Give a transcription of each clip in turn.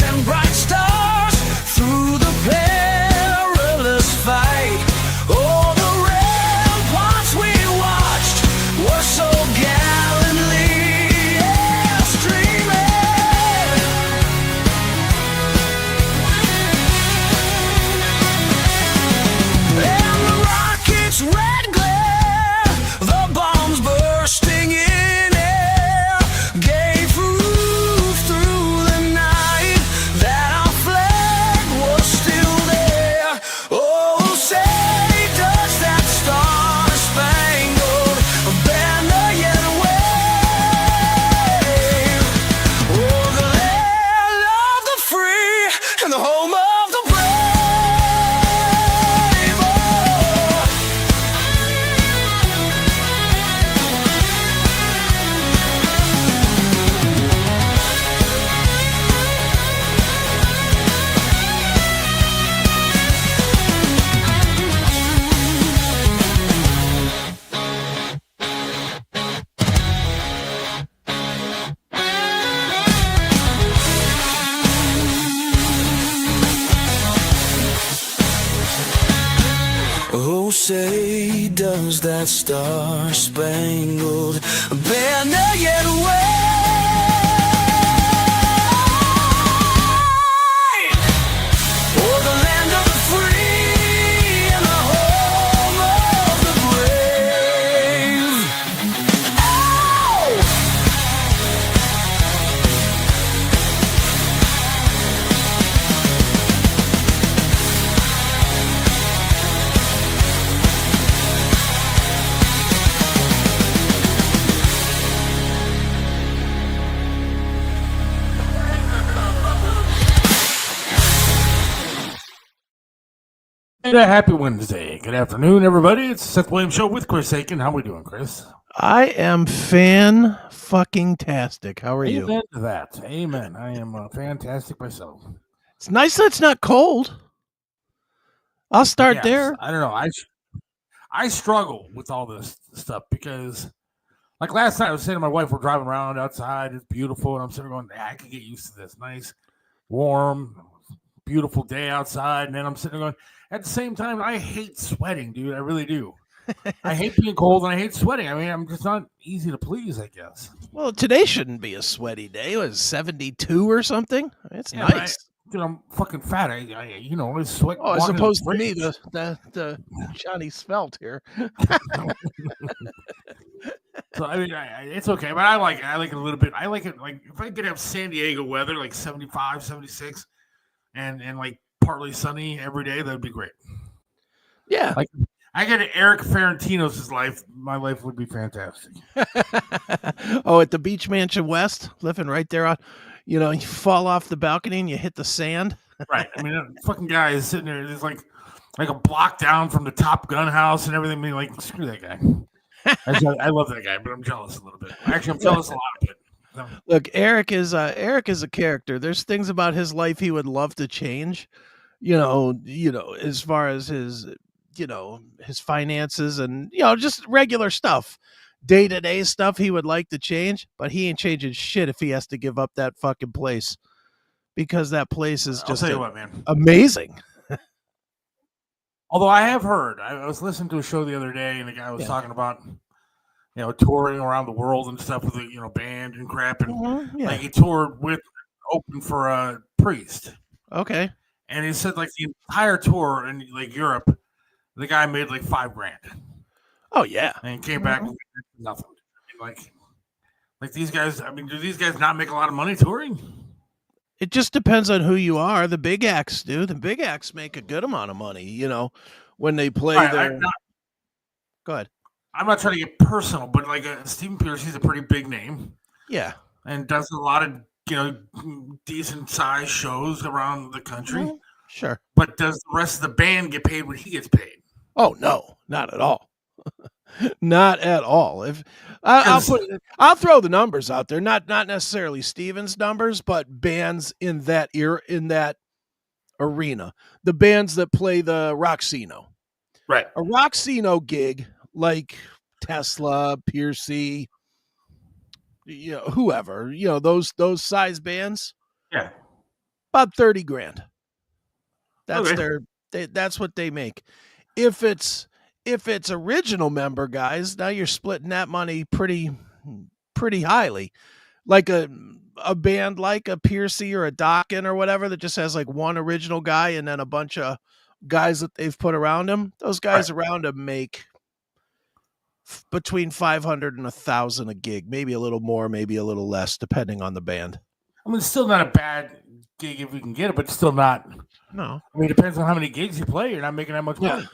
and bright stars through the perilous fight. Oh, the ramparts we watched were so gallantly streaming. And the rockets' red glare, the bombs bursting in air, gave proof through the night that our flag was still there. Oh, say does that star-spangled banner yet wave? Oh, the land of the free and the home of the brave. Oh. Oh, say does that star-spangled banner yet wave? Oh, the land of the free and the home of the brave. Ow! And a happy Wednesday. Good afternoon, everybody. It's the Seth Williams Show with Chris Aiken. How we doing, Chris? I am fan-fucking-tastic. How are you? Amen to that. Amen. I am fantastic myself. It's nice that it's not cold. I'll start Yes, there. I don't know. I struggle with all this stuff because, like last night, I was saying to my wife, we're driving around outside. It's beautiful. And I'm sitting there going, I can get used to this. Nice, warm, beautiful day outside. And then I'm sitting there going, at the same time, I hate sweating, dude. I really do. I hate being cold and I hate sweating. I mean, I'm just not easy to please, I guess. Well, today shouldn't be a sweaty day. It was 72 or something. It's Yeah, nice. Dude, I'm fucking fat. I sweat. Oh, as walking in opposed to the me, the Johnny Svelte here. So I mean, it's okay, but I like it a little bit. I like it like if I could have San Diego weather, like 75, 76, and like partly sunny every day, that'd be great. Yeah. Like I get Eric Ferentino's life, my life would be fantastic. Oh, at the Beach Mansion West, living right there on, you fall off the balcony and you hit the sand. Right. I mean, that fucking guy is sitting there. It's like a block down from the Top Gun house and everything. I mean, like, screw that guy. I love that guy, but I'm jealous a little bit. Actually, I'm jealous a lot of it. No. Look, Eric is a character. There's things about his life he would love to change. As far as his finances and just regular stuff, day-to-day stuff he would like to change, but he ain't changing shit if he has to give up that fucking place, because that place is I'll just tell you what, man. amazing. Although I have heard, I was listening to a show the other day, and the guy was talking about, touring around the world and stuff with a band and crap, and like he toured open for a Priest. Okay. And he said like the entire tour in like Europe, the guy made like $5,000. Oh yeah. And came back with nothing. I mean, like these guys. I mean, do these guys not make a lot of money touring? It just depends on who you are. The big acts do. The big acts make a good amount of money, when they play their. Go ahead. I'm not trying to get personal, but like Stephen Pierce, he's a pretty big name. Yeah. And does a lot of decent sized shows around the country. Sure. But does the rest of the band get paid what he gets paid? Oh no, not at all. Not at all. If I'll throw the numbers out there, not necessarily Steven's numbers, but bands in that arena, the bands that play the Roxino. Right. A Roxino gig like Tesla, Piercy, whoever, those size bands. Yeah. about 30 grand. That's Okay. that's what they make. If it's original member guys, now you're splitting that money pretty highly. Like a band like a Piercy or a Dawkins or whatever that just has like one original guy and then a bunch of guys that they've put around him. Those guys around him make between 500 and 1,000 a gig, maybe a little more, maybe a little less, depending on the band. I mean, it's still not a bad gig if we can get it, but still not. No, I mean, it depends on how many gigs you play. You're not making that much money.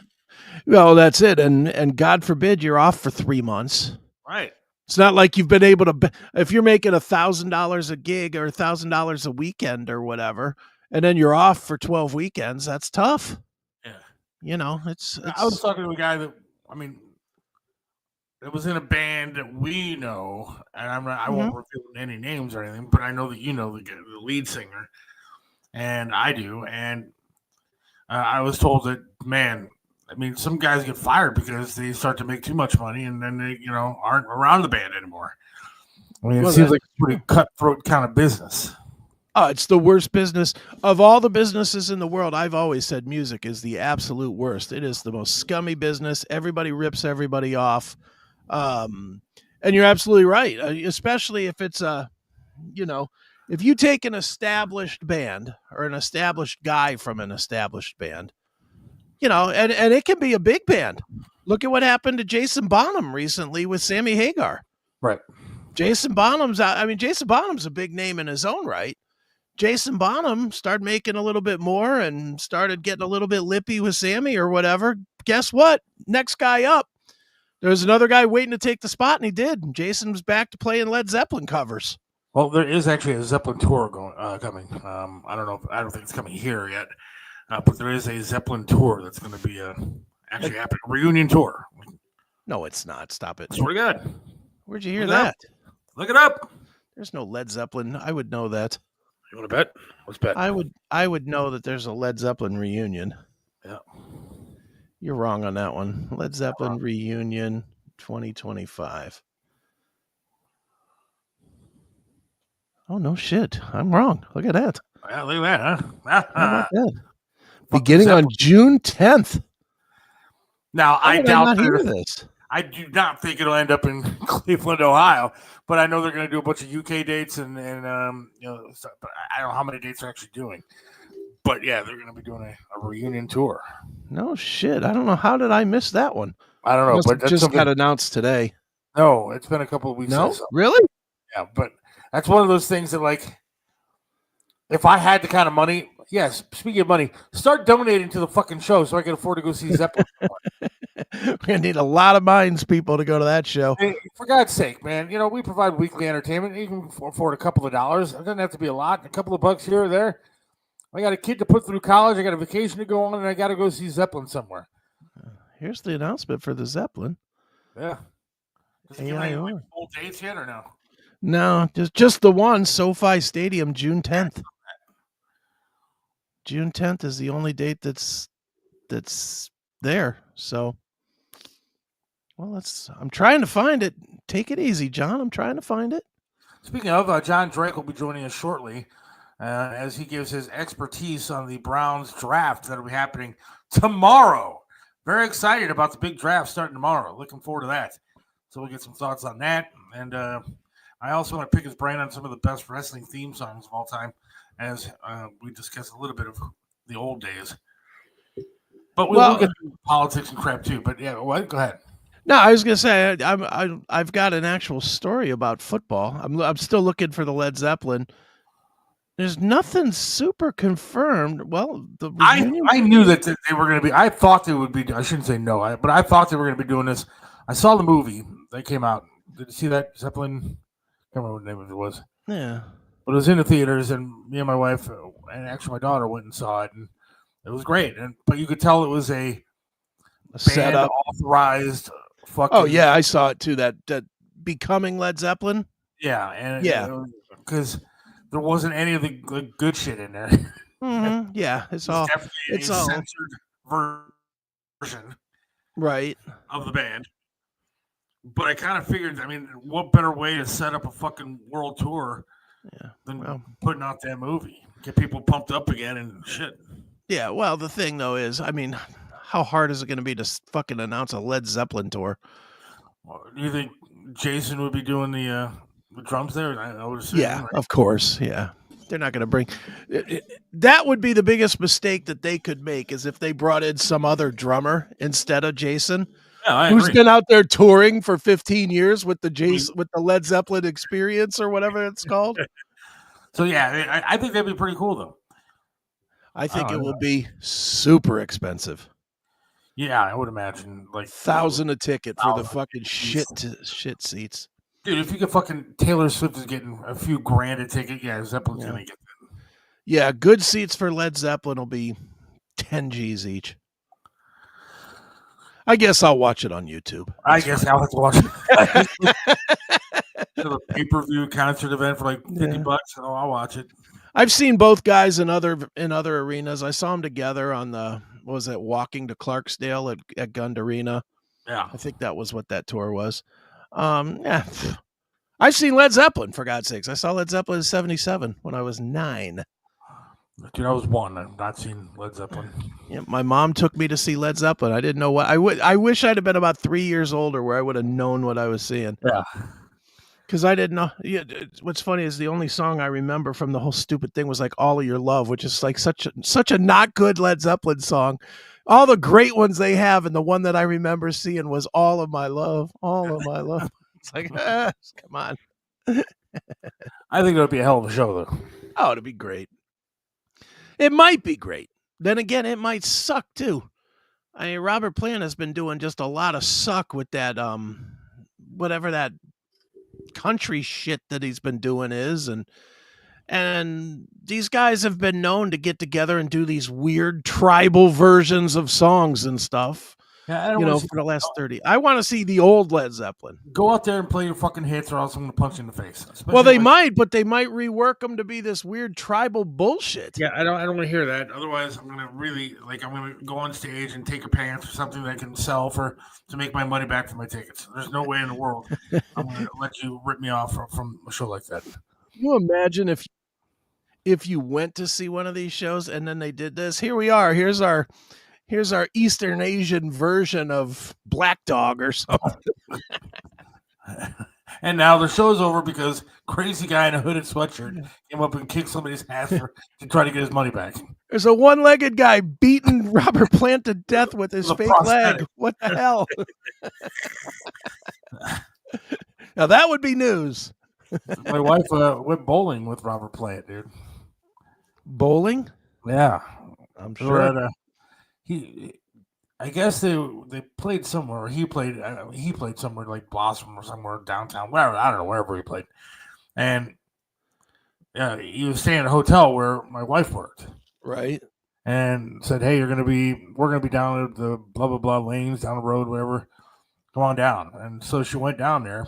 Well, that's it. And God forbid you're off for 3 months. Right. It's not like you've been able to, if you're making $1,000 a gig or $1,000 a weekend or whatever, and then you're off for 12 weekends, that's tough. Yeah. You know, it's I was talking to a guy that, I mean, it was in a band that we know, and I won't reveal any names or anything, but I know that you know the lead singer, and I do, and I was told that, man, I mean, some guys get fired because they start to make too much money, and then they, aren't around the band anymore. I mean, it seems like a pretty cutthroat kind of business. Oh, it's the worst business of all the businesses in the world. I've always said music is the absolute worst. It is the most scummy business. Everybody rips everybody off. And you're absolutely right, especially if it's if you take an established band or an established guy from an established band, and it can be a big band. Look at what happened to Jason Bonham recently with Sammy Hagar. Right. Jason Bonham's a big name in his own right. Jason Bonham started making a little bit more and started getting a little bit lippy with Sammy or whatever. Guess what? Next guy up. There was another guy waiting to take the spot, and he did. Jason was back to playing Led Zeppelin covers. Well, there is actually a Zeppelin tour coming. I don't think it's coming here yet, but there is a Zeppelin tour that's going to be actually happening. A reunion tour. No, it's not. Stop it. Swear to God. Where'd you hear that? Look it up. There's no Led Zeppelin. I would know that. You want to bet? Let's bet. I would know that there's a Led Zeppelin reunion. Yeah. You're wrong on that one. Led Zeppelin reunion 2025. Oh, no shit. I'm wrong. Look at that. Yeah, look at that, huh? How about that? Beginning on June 10th. Now, I doubt this. I do not think it'll end up in Cleveland, Ohio, but I know they're going to do a bunch of UK dates and stuff, but I don't know how many dates they're actually doing. But yeah, they're going to be doing a reunion tour. No shit. I don't know. How did I miss that one? I don't know, but it just got announced today. No, it's been a couple of weeks. No, really? Yeah, but that's one of those things that, like, if I had the kind of money, yes, speaking of money, start donating to the fucking show so I can afford to go see Zeppelin. We're going to need a lot of Minds people to go to that show. Hey, for God's sake, man, we provide weekly entertainment. You can afford a couple of dollars. It doesn't have to be a lot. A couple of bucks here or there. I got a kid to put through college. I got a vacation to go on, and I got to go see Zeppelin somewhere. Here's the announcement for the Zeppelin. Yeah. Does it give any full dates yet or no? No, just the one, SoFi Stadium, June 10th. June 10th is the only date that's there. So, well, I'm trying to find it. Take it easy, John. I'm trying to find it. Speaking of, John Drake will be joining us shortly as he gives his expertise on the Browns draft that will be happening tomorrow. Very excited about the big draft starting tomorrow. Looking forward to that. So we'll get some thoughts on that. And I also want to pick his brain on some of the best wrestling theme songs of all time as we discuss a little bit of the old days. But we'll get into politics and crap too. But yeah, what? Go ahead. No, I was gonna say I've got an actual story about football. I'm still looking for the Led Zeppelin. There's nothing super confirmed. Well, I knew that they were going to be. I thought they would be. I shouldn't say no, but I thought they were going to be doing this. I saw the movie that came out. Did you see that Zeppelin? I can't remember what the name of it was. Yeah, but it was in the theaters, and me and my wife, and actually my daughter, went and saw it, and it was great. But you could tell it was a setup, authorized. Fucking, oh yeah, I saw it too. That becoming Led Zeppelin. Yeah, and because there wasn't any of the good shit in there. Mm-hmm. Yeah, it's all censored version, right, of the band. But I kind of figured, I mean, what better way to set up a fucking world tour than putting out that movie? get people pumped up again and shit. Yeah, well, the thing though is, I mean, how hard is it going to be to fucking announce a Led Zeppelin tour? Do you think Jason would be doing the drums there? I would assume. Yeah, Right? of course. Yeah. They're not going to bring that would be the biggest mistake that they could make is if they brought in some other drummer instead of Jason, Yeah, I who's agree. been out there touring for 15 years with the Led Zeppelin experience or whatever it's called. So yeah, I think that'd be pretty cool though. I think Oh, it yeah. will be super expensive. Yeah, I would imagine like $1,000 a ticket for the $1,000. fucking shit seats. Dude, if you get fucking Taylor Swift is getting a few grand a ticket, yeah, Zeppelin's Yeah. gonna get that. Yeah, good seats for Led Zeppelin will be 10 G's each. I guess I'll watch it on YouTube. I guess I'll have to watch it. A pay-per-view concert event for like $50. Oh, I'll watch it. I've seen both guys in other arenas. I saw them together on the Walking to Clarksdale at Gund Arena. Yeah, I think that was what that tour was. Yeah. I've seen Led Zeppelin, for God's sakes. I saw Led Zeppelin in 77 when I was 9. dude, I was 1. I've not seen Led Zeppelin. Yeah, my mom took me to see Led Zeppelin. I didn't know what I wish I'd have been about 3 years older where I would have known what I was seeing. Yeah. Because I didn't know. Yeah, what's funny is the only song I remember from the whole stupid thing was like "All of Your Love," which is like such a not good Led Zeppelin song. All the great ones they have, and the one that I remember seeing was "All of My Love," "All of My Love." It's like, come on. I think it would be a hell of a show though. Oh, it'd be great. It might be great. Then again, it might suck too. I mean, Robert Plant has been doing just a lot of suck with that whatever that country shit that he's been doing is, and these guys have been known to get together and do these weird tribal versions of songs and stuff. Yeah, I don't You know, wanna see- for the last 30. I want to see the old Led Zeppelin. Go out there and play your fucking hits, or else I'm gonna punch you in the face. Especially Well, they like- might, but they might rework them to be this weird tribal bullshit. Yeah, I don't want to hear that. Otherwise, I'm gonna really I'm gonna go on stage and take a pants or something that I can sell to make my money back for my tickets. There's no way in the world I'm gonna let you rip me off from a show like that. Can you imagine if you went to see one of these shows and then they did this? Here we are. Here's our Eastern Asian version of Black Dog or something. And now the show's over because crazy guy in a hooded sweatshirt came up and kicked somebody's ass to try to get his money back. There's a one-legged guy beating Robert Plant to death with his With a fake prosthetic. leg. What the hell? Now that would be news. My wife went bowling with Robert Plant, dude. Bowling? Yeah, I'm they were sure. at I guess they played somewhere. He played somewhere like Blossom or somewhere downtown, wherever, I don't know, wherever he played. And yeah, he was staying at a hotel where my wife worked, Right. and said, "Hey, we're gonna be down at the blah blah blah lanes down the road, whatever. Come on down." And so she went down there,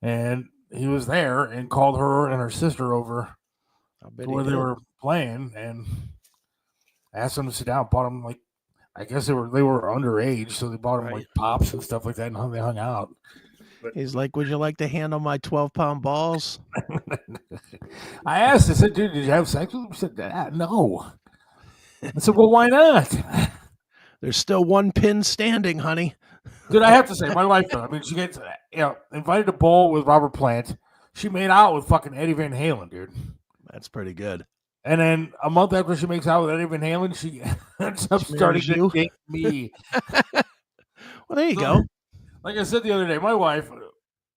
and he was there and called her and her sister over I bet to he where they did. were playing and asked them to sit down. Bought them I guess they were underage, so they bought them Right. like pops and stuff like that, and they hung out. He's like, "Would you like to handle my 12-pound balls?" I asked, I said, "Dude, did you have sex with him?" He said, "No." I said, "Well, why not?" There's still one pin standing, honey. Dude, I have to say, my wife, though, I mean, she gets invited to bowl with Robert Plant. She made out with fucking Eddie Van Halen, dude. That's pretty good. And then a month after she makes out with Eddie Van Halen, she ends up She starting marries to you? date me. Well, there you So, go. Like I said the other day, my wife,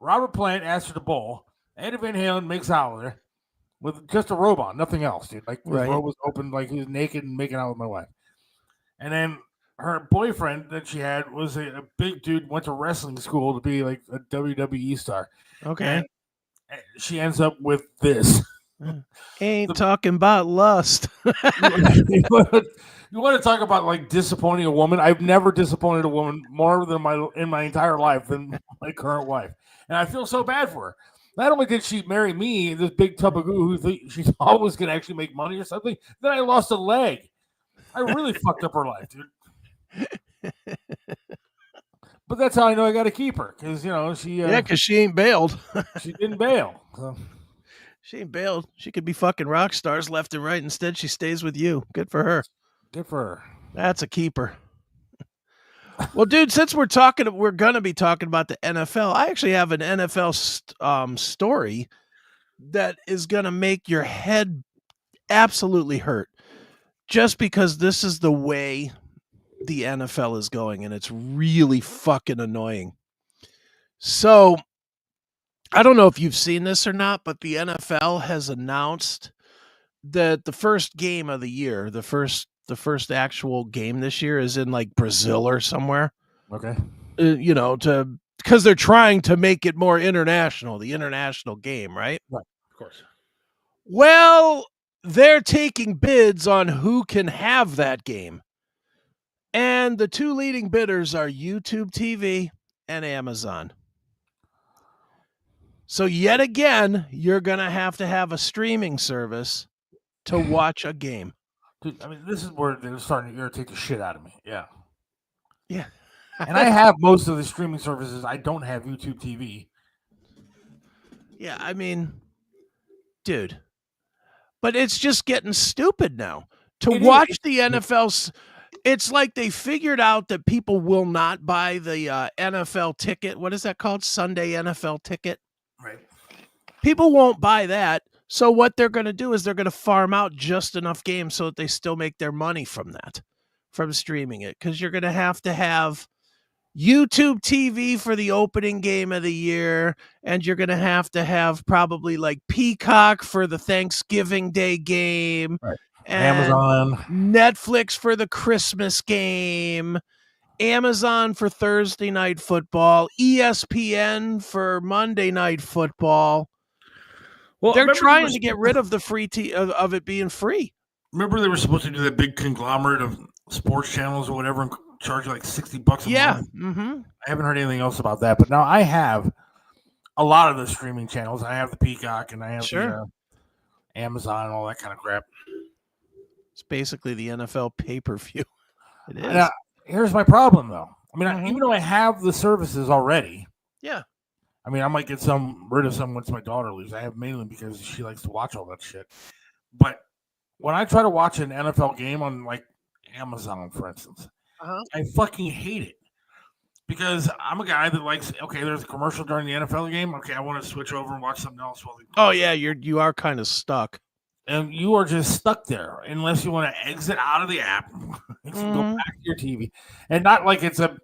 Robert Plant, asked her to bowl. Eddie Van Halen makes out with her with just a robe on, nothing else, dude. Like his Right. robe was open, like he was naked and making out with my wife. And then her boyfriend that she had was a big dude, went to wrestling school to be like a WWE star. Okay. And she ends up with this. Ain't talking about lust. You want to talk about like disappointing a woman? I've never disappointed a woman more than in my entire life than my current wife, and I feel so bad for her. Not only did she marry me, this big tub of goo who she thought was going to actually make money or something, then I lost a leg. I really fucked up her life, dude. But that's how I know I got to keep her because she Yeah, because she ain't bailed. she didn't bail. So. She ain't bailed. She could be fucking rock stars left and right. Instead, she stays with you. Good for her. Good for her. That's a keeper. Well, dude, since we're going to be talking about the NFL. I actually have an NFL story that is going to make your head absolutely hurt, just because this is the way the NFL is going, and it's really fucking annoying. So, I don't know if you've seen this or not, but the NFL has announced that the first game of the year, the first actual game this year, is in like Brazil or somewhere. Okay. Because they're trying to make it more international, the international game, right? Right. Of course. Well, they're taking bids on who can have that game. And the two leading bidders are YouTube TV and Amazon. So yet again, you're going to have a streaming service to watch a game. Dude, I mean, this is where they're starting to irritate the shit out of me. Yeah. Yeah. And I have most of the streaming services. I don't have YouTube TV. Yeah, I mean, dude. But it's just getting stupid now. To watch the NFL, it's like they figured out that people will not buy the NFL ticket. What is that called? Sunday NFL ticket? Right. People won't buy that. So what they're going to do is they're going to farm out just enough games so that they still make their money from that, from streaming it. Because you're going to have YouTube TV for the opening game of the year, and you're going to have probably like Peacock for the Thanksgiving Day game, right. And Amazon, Netflix for the Christmas game, Amazon for Thursday night football, ESPN for Monday night football. Well, they're trying to get rid of the free of it being free. Remember they were supposed to do that big conglomerate of sports channels or whatever and charge like $60 a month? Mm-hmm. I haven't heard anything else about that, but now I have a lot of the streaming channels. I have the Peacock and I have the Amazon and all that kind of crap. It's basically the NFL pay-per-view. It is. Now, here's my problem, though. I mean, even though I have the services already, I mean, I might get rid of some once my daughter leaves. I have mainly because she likes to watch all that shit. But when I try to watch an NFL game on like Amazon, for instance, I fucking hate it. Because I'm a guy that likes, okay, there's a commercial during the NFL game. Okay, I want to switch over and watch something else. You are kind of stuck. And you are just stuck there unless you want to exit out of the app and go back to your TV. And not like it's a,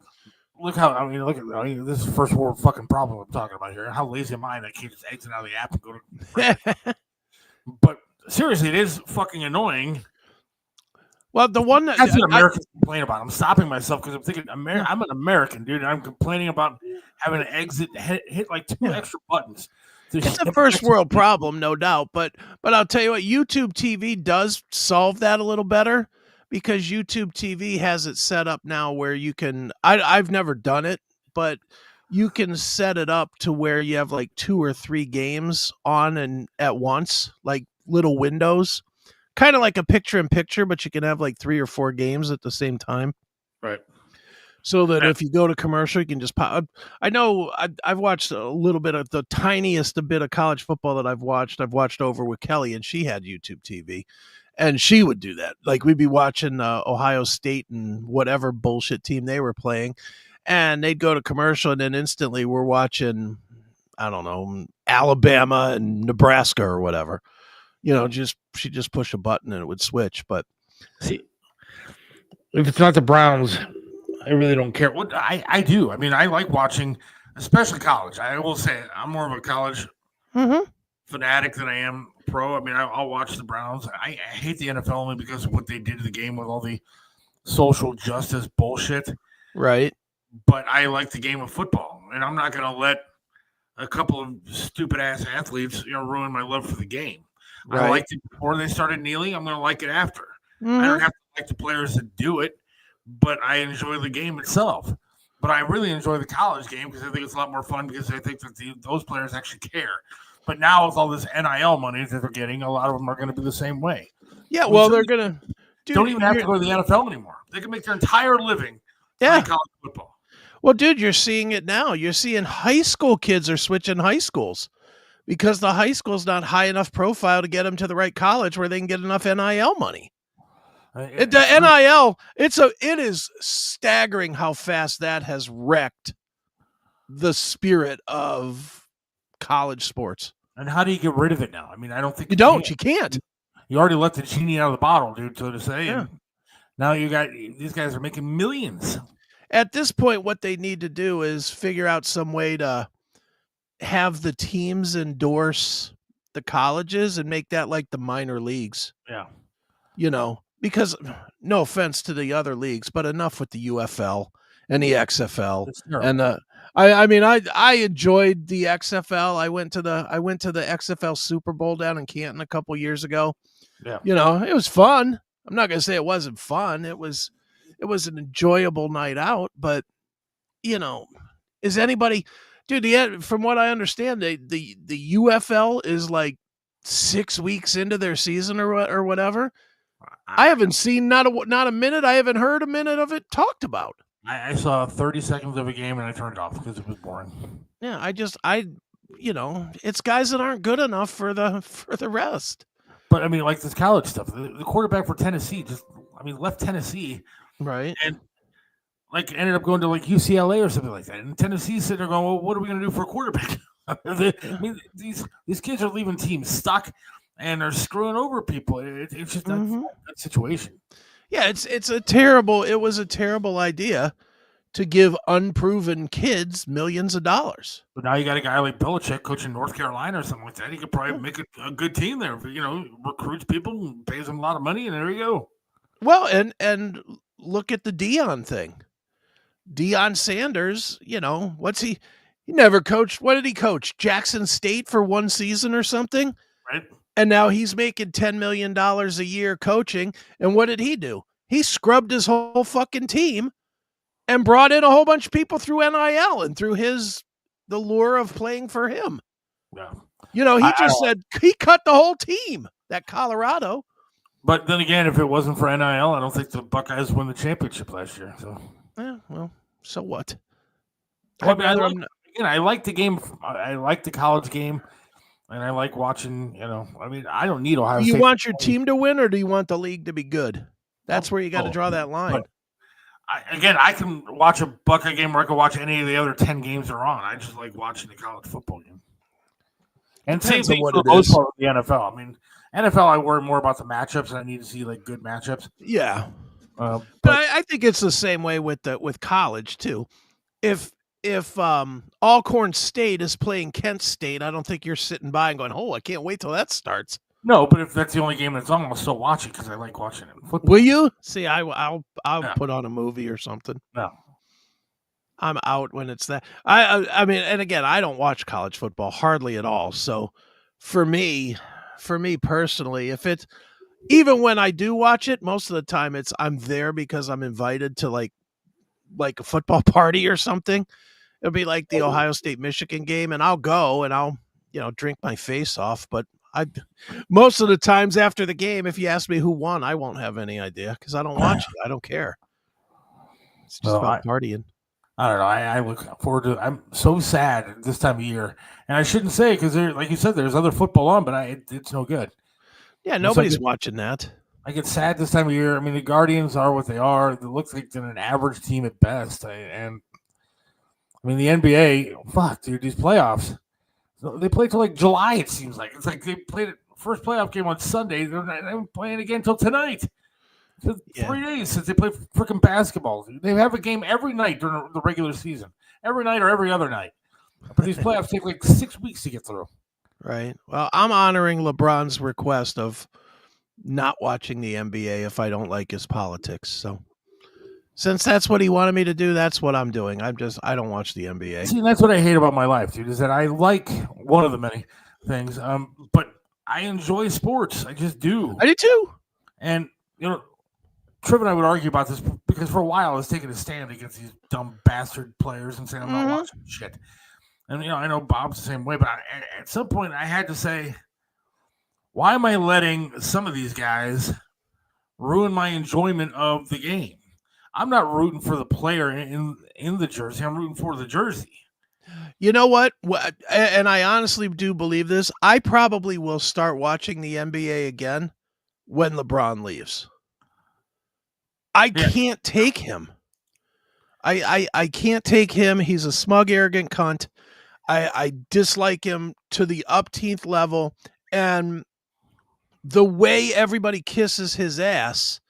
this is the first world fucking problem I'm talking about here. How lazy am I that I can't just exit out of the app and go to. But seriously, it is fucking annoying. Well, the one that's what Americans complain about. I'm stopping myself because I'm thinking I'm an American, dude. And I'm complaining about having to exit, hit like 2 extra buttons. It's a first world problem, no doubt. But I'll tell you what, YouTube TV does solve that a little better, because YouTube TV has it set up now where you can. I've never done it, but you can set it up to where you have like 2 or 3 games on and at once, like little windows. Kind of like a picture-in-picture, but you can have like 3 or 4 games at the same time. Right. So that if you go to commercial, you can just pop. I know I've watched a little bit of the tiniest bit of college football that I've watched. I've watched over with Kelly, and she had YouTube TV. And she would do that. Like we'd be watching Ohio State and whatever bullshit team they were playing. And they'd go to commercial, and then instantly we're watching, I don't know, Alabama and Nebraska or whatever. She just push a button and it would switch. But see, if it's not the Browns, I really don't care. What I do. I mean, I like watching, especially college. I will say I'm more of a college fanatic than I am pro. I mean, I'll watch the Browns. I hate the NFL only because of what they did to the game with all the social justice bullshit. Right. But I like the game of football, and I'm not going to let a couple of stupid ass athletes, ruin my love for the game. Right. I liked it before they started kneeling. I'm going to like it after. I don't have to like the players that do it, but I enjoy the game itself. But I really enjoy the college game because I think it's a lot more fun because I think that those players actually care. But now with all this NIL money that they're getting, a lot of them are going to be the same way. Yeah, well, they're going to... Don't even have to go to the NFL anymore. They can make their entire living playing college football. Well, dude, you're seeing it now. You're seeing high school kids are switching high schools because the high school's not high enough profile to get them to the right college where they can get enough NIL money. The NIL, it is staggering how fast that has wrecked the spirit of college sports. And how do you get rid of it now? I mean, I don't think You can't. You already let the genie out of the bottle, dude, so to say. Yeah. And now these guys are making millions. At this point, what they need to do is figure out some way to have the teams endorse the colleges and make that like the minor leagues. Yeah. Because no offense to the other leagues, but enough with the UFL and the XFL. And I enjoyed the XFL. I went to the XFL Super Bowl down in Canton a couple years ago. Yeah. It was fun. I'm not going to say it wasn't fun. It was an enjoyable night out, but is anybody, dude, from what I understand, the UFL is like 6 weeks into their season or whatever. I haven't seen not a minute. I haven't heard a minute of it talked about. I saw 30 seconds of a game and I turned it off because it was boring. Yeah, it's guys that aren't good enough for the rest. But I mean, like this college stuff, the quarterback for Tennessee left Tennessee, right, and like ended up going to like UCLA or something like that. And Tennessee's sitting there going, "Well, what are we going to do for a quarterback?" These kids are leaving teams stuck. And they're screwing over people. It's just not a good situation. Yeah, it was a terrible idea to give unproven kids millions of dollars. But now you got a guy like Belichick coaching North Carolina or something like that. He could probably make a good team there. Recruits people, pays them a lot of money, and there you go. Well, and look at the Deion thing. Deion Sanders, what's he never coached. What did he coach? Jackson State for one season or something? Right. And now he's making $10 million a year coaching. And what did he do? He scrubbed his whole fucking team and brought in a whole bunch of people through NIL and through the lure of playing for him. Yeah. He said he cut the whole team, that Colorado. But then again, if it wasn't for NIL, I don't think the Buckeyes won the championship last year. So, yeah, well, so what? I like the game. I like the college game. And I like watching, I don't need Ohio State. Do you want your team to win or do you want the league to be good? That's where you got to draw that line. I can watch a Buckeye game or I can watch any of the other 10 games they're on. I just like watching the college football game. And same thing for the most part of the NFL. I mean, NFL, I worry more about the matchups and I need to see like good matchups. Yeah. But I think it's the same way with college too. If Alcorn State is playing Kent State, I don't think you're sitting by and going, "Oh, I can't wait till that starts." No, but if that's the only game that's on, I'll still watch it because I like watching it. Football. Will you? See, I'll put on a movie or something. No, I'm out when it's that. I mean, and again, I don't watch college football hardly at all. So, for me personally, even when I do watch it, most of the time I'm there because I'm invited to like a football party or something. It'll be like the Ohio State-Michigan game, and I'll go and I'll, drink my face off. But most of the times after the game, if you ask me who won, I won't have any idea because I don't watch it. I don't care. It's just about partying. I don't know. I look forward to it. I'm so sad this time of year. And I shouldn't say because, like you said, there's other football on, but it's no good. Yeah, nobody's watching that. I get sad this time of year. I mean, the Guardians are what they are. It looks like they're an average team at best. And I mean, the NBA, fuck, dude, these playoffs. They play till like July, it seems like. It's like they played the first playoff game on Sunday. They're not playing again until tonight. It's 3 days since they play freaking basketball. They have a game every night during the regular season. Every night or every other night. But these playoffs take like 6 weeks to get through. Right. Well, I'm honoring LeBron's request of not watching the NBA if I don't like his politics. So since that's what he wanted me to do, that's what I'm doing. I don't watch the NBA. See, that's what I hate about my life, dude, is that I like one of the many things, but I enjoy sports. I just do. I do too. And, Triv and I would argue about this because for a while I was taking a stand against these dumb bastard players and saying I'm not watching shit. And, I know Bob's the same way, but at some point I had to say, why am I letting some of these guys ruin my enjoyment of the game? I'm not rooting for the player in the jersey. I'm rooting for the jersey. You know what? And I honestly do believe this. I probably will start watching the NBA again when LeBron leaves. I Yeah. can't take him. I can't take him. He's a smug, arrogant cunt. I dislike him to the upteenth level. And the way everybody kisses his ass.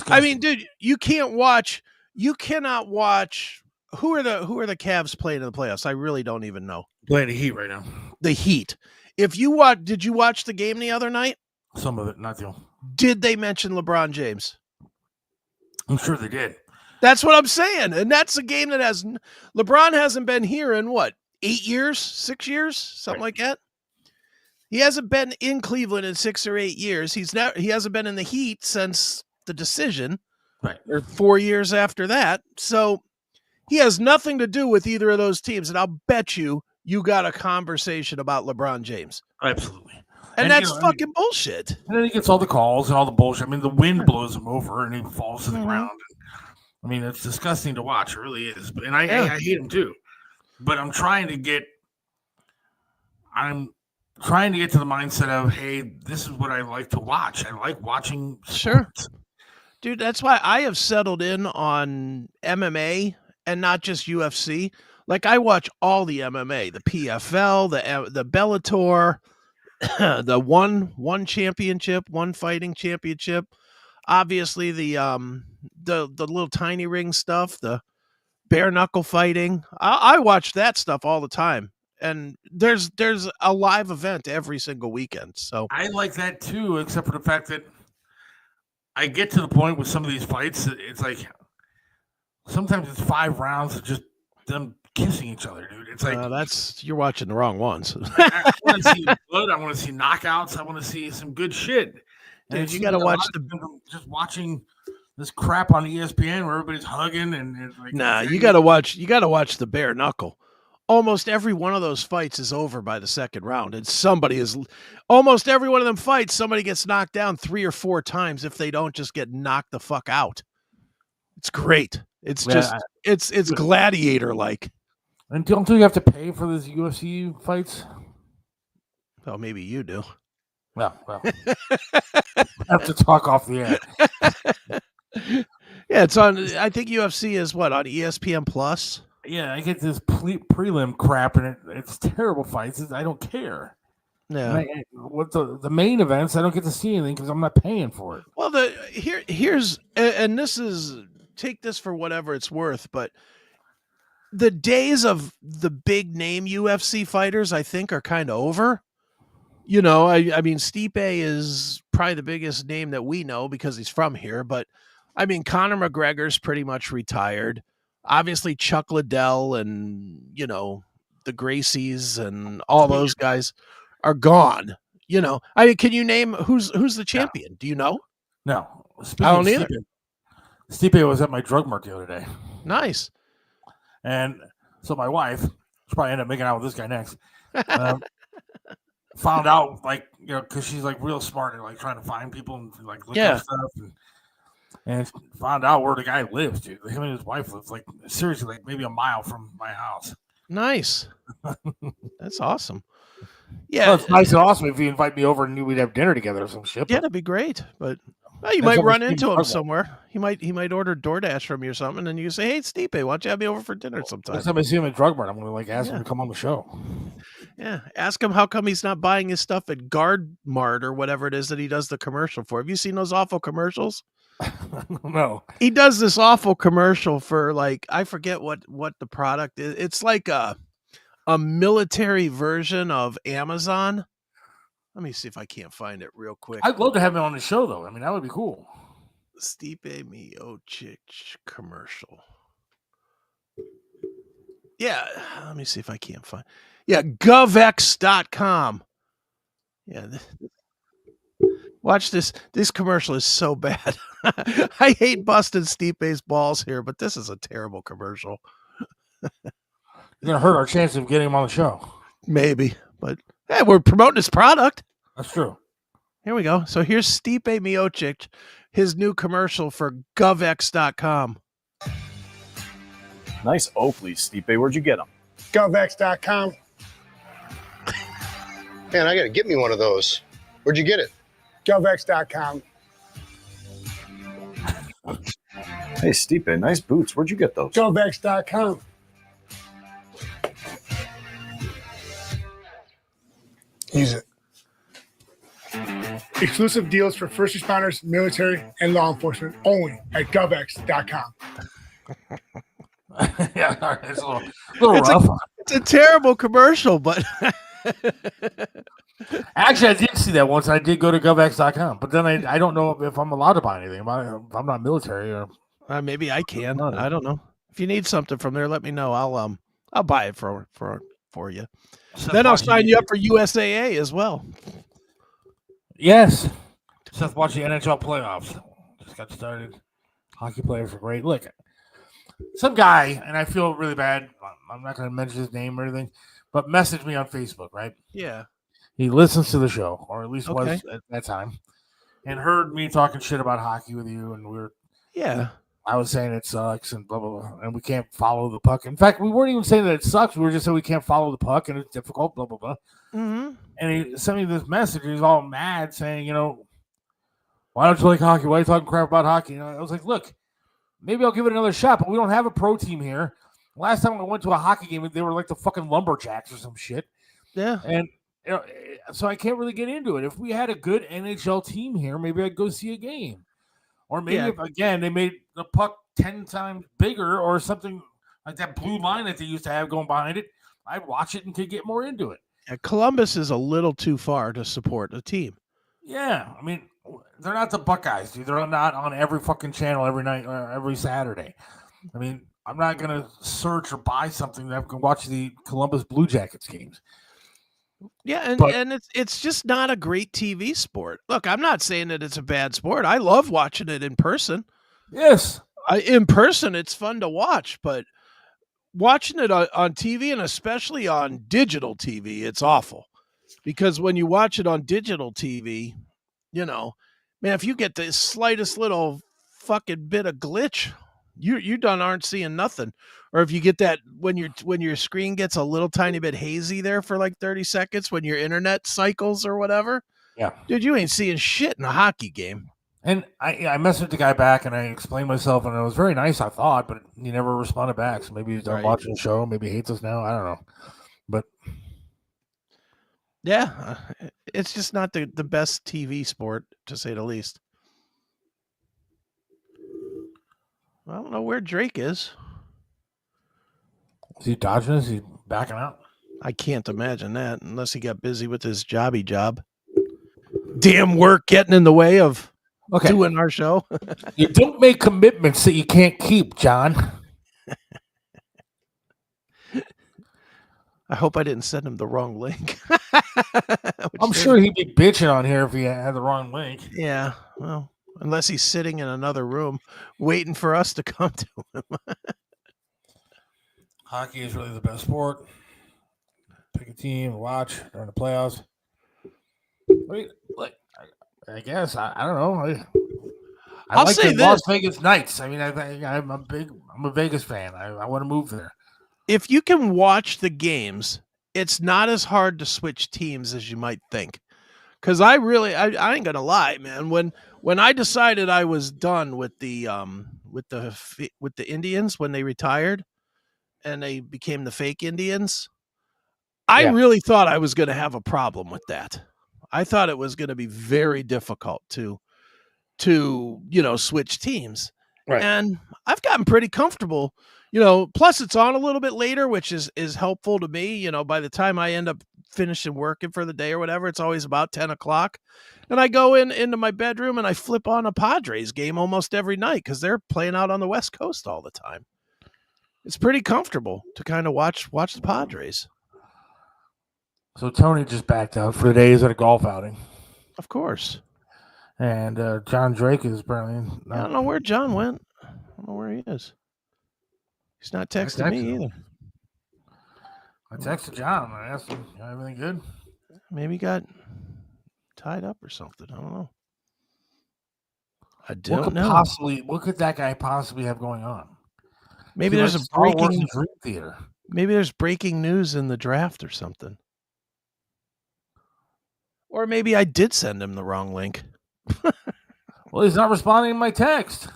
I mean, Disgusting. dude, you cannot watch who are the Cavs playing in the playoffs? I really don't even know. Playing the Heat right now. The Heat. Did you watch the game the other night? Some of it, not the. Did they mention LeBron James? I'm sure they did. That's what I'm saying. And that's a game that LeBron hasn't been here in what, 8 years, 6 years, something like that. He hasn't been in Cleveland in 6 or 8 years. He hasn't been in the Heat since the decision, right, or 4 years after that. So he has nothing to do with either of those teams. And I'll bet you got a conversation about LeBron James. Absolutely. And that's fucking bullshit. And then he gets all the calls and all the bullshit. I mean, the wind blows him over and he falls to the ground. I mean, it's disgusting to watch. It really is. And I hate him too. But I'm trying to get to the mindset of, hey, this is what I like to watch. I like watching sports. Sure. Dude, that's why I have settled in on MMA and not just UFC. Like, I watch all the MMA, the PFL, the Bellator, the one championship, one fighting championship. Obviously, the little tiny ring stuff, the bare knuckle fighting. I watch that stuff all the time. And there's a live event every single weekend. So I like that too, except for the fact that I get to the point with some of these fights, it's like sometimes it's 5 rounds of just them kissing each other, dude. It's like you're watching the wrong ones. I want to see blood. I want to see knockouts. I want to see some good shit. Dude, you got to watch just watching this crap on ESPN where everybody's hugging and like. Nah, you got to watch the bare knuckle. Almost every one of those fights is over by the second round, and almost every one of them fights, somebody gets knocked down 3 or 4 times if they don't just get knocked the fuck out. It's great. It's it's gladiator like. And don't you have to pay for these UFC fights? Well, maybe you do. Well. I have to talk off the air. Yeah, it's on. I think UFC is on ESPN Plus. Yeah, I get this prelim crap, and it's terrible fights. I don't care. Yeah. What the main events, I don't get to see anything because I'm not paying for it. Well, here's and this is, take this for whatever it's worth, but the days of the big name UFC fighters, I think, are kind of over. You know, I mean, Stipe is probably the biggest name that we know because he's from here. But, I mean, Conor McGregor's pretty much retired. Obviously, Chuck Liddell and, the Gracies and all those guys are gone. I mean, can you name who's the champion? No. Do you know? No. I don't either. Stipe was at my drug mart the other day. Nice. And so my wife, she'll probably end up making out with this guy next. Found out, because she's real smart and trying to find people and look up stuff, and found out where the guy lives, dude. Him and his wife live seriously maybe a mile from my house. Nice. That's awesome. Yeah, well, it's nice and awesome if you invite me over and knew we'd have dinner together or some shit. Yeah, that'd be great. But you might run into him somewhere. He might order DoorDash from you or something, and you say, "Hey, Stipe, why don't you have me over for dinner sometime?" Next time I see him at Drug Mart, I'm going to ask him to come on the show. Yeah, ask him how come he's not buying his stuff at Guard Mart or whatever it is that he does the commercial for. Have you seen those awful commercials? No. He does this awful commercial for I forget what the product is. It's like a military version of Amazon. Let me see if I can't find it real quick. I'd love to have him on the show, though. I mean, that would be cool. Stipe Miocic commercial. Yeah, let me see if I can't find. Yeah, govx.com. Yeah. Watch this. This commercial is so bad. I hate busting Stipe's balls here, but this is a terrible commercial. You're going to hurt our chance of getting him on the show. Maybe, but hey, we're promoting his product. That's true. Here we go. So here's Stipe Miocic, his new commercial for govx.com. Nice Oakleys, Stipe. Where'd you get them? GovX.com. Man, I got to get me one of those. Where'd you get it? GovX.com. Hey, Stipe, nice boots. Where'd you get those? GovX.com. Use it. Exclusive deals for first responders, military, and law enforcement only at GovX.com. Yeah, all right, it's a little rough. It's a terrible commercial, but Actually, I did see that once. I did go to govx.com, but then I don't know if I'm allowed to buy anything. If I'm not military or maybe I can. I don't know. If you need something from there, let me know. I'll buy it for you. Then I'll sign you up for USAA as well. Yes. Seth watched the NHL playoffs. Just got started. Hockey players are great. Look, some guy, and I feel really bad. I'm not going to mention his name or anything, but messaged me on Facebook, right? Yeah. He listens to the show, or at least Okay. was at that time, and heard me talking shit about hockey with you, and I was saying it sucks and blah, blah, blah, and we can't follow the puck. In fact, we weren't even saying that it sucks. We were just saying we can't follow the puck, and it's difficult, blah, blah, blah. Mm-hmm. And he sent me this message. He's all mad saying, why don't you like hockey? Why are you talking crap about hockey? I was like, look, maybe I'll give it another shot, but we don't have a pro team here. Last time I went to a hockey game, they were like the fucking Lumberjacks or some shit. Yeah. And so I can't really get into it. If we had a good NHL team here, maybe I'd go see a game. Or maybe if, again, they made the puck 10 times bigger or something like that blue line that they used to have going behind it, I'd watch it and could get more into it. Yeah, Columbus is a little too far to support a team. Yeah, I mean, they're not the Buckeyes, dude. They're not on every fucking channel every night or every Saturday. I mean, I'm not going to search or buy something that I can watch the Columbus Blue Jackets games. Yeah, and it's just not a great TV sport. Look, I'm not saying that it's a bad sport. I love watching it in person. Yes. In person, it's fun to watch, but watching it on TV and especially on digital TV, it's awful. Because when you watch it on digital TV, man, if you get the slightest little fucking bit of glitch, you done aren't seeing nothing. Or if you get that when your screen gets a little tiny bit hazy there for like 30 seconds when your internet cycles or whatever. Yeah. Dude, you ain't seeing shit in a hockey game. And I messaged the guy back and I explained myself and it was very nice, I thought, but he never responded back. So maybe he's done watching the show. Maybe he hates us now. I don't know. But yeah, it's just not the best TV sport, to say the least. I don't know where Drake is. Is he dodging us? Is he backing out? I can't imagine that unless he got busy with his jobby job. Damn work getting in the way of doing our show. You don't make commitments that you can't keep, John. I hope I didn't send him the wrong link. I'm sure he'd be bitching on here if he had the wrong link. Yeah, well, unless he's sitting in another room waiting for us to come to him. Hockey is really the best sport. Pick a team and watch during the playoffs. I guess I don't know. I like the Las Vegas Knights. I mean, I'm a Vegas fan. I want to move there. If you can watch the games, it's not as hard to switch teams as you might think. Because I ain't gonna lie, man. When I decided I was done with the Indians when they retired, and they became the fake Indians, I really thought I was going to have a problem with that. I thought it was going to be very difficult to switch teams. Right. And I've gotten pretty comfortable, plus it's on a little bit later, which is helpful to me. By the time I end up finishing working for the day or whatever, it's always about 10 o'clock. And I go into my bedroom and I flip on a Padres game almost every night because they're playing out on the West Coast all the time. It's pretty comfortable to kind of watch the Padres. So Tony just backed out for the day. He's at a golf outing. Of course. And John Drake is apparently I don't know where John went. I don't know where he is. He's not texting me either. I texted John. I asked him, everything good? Maybe he got tied up or something. I don't know. I don't know. What could that guy possibly have going on? Maybe there's a breaking dream theater. Maybe there's breaking news in the draft or something. Or maybe I did send him the wrong link. Well, he's not responding to my text.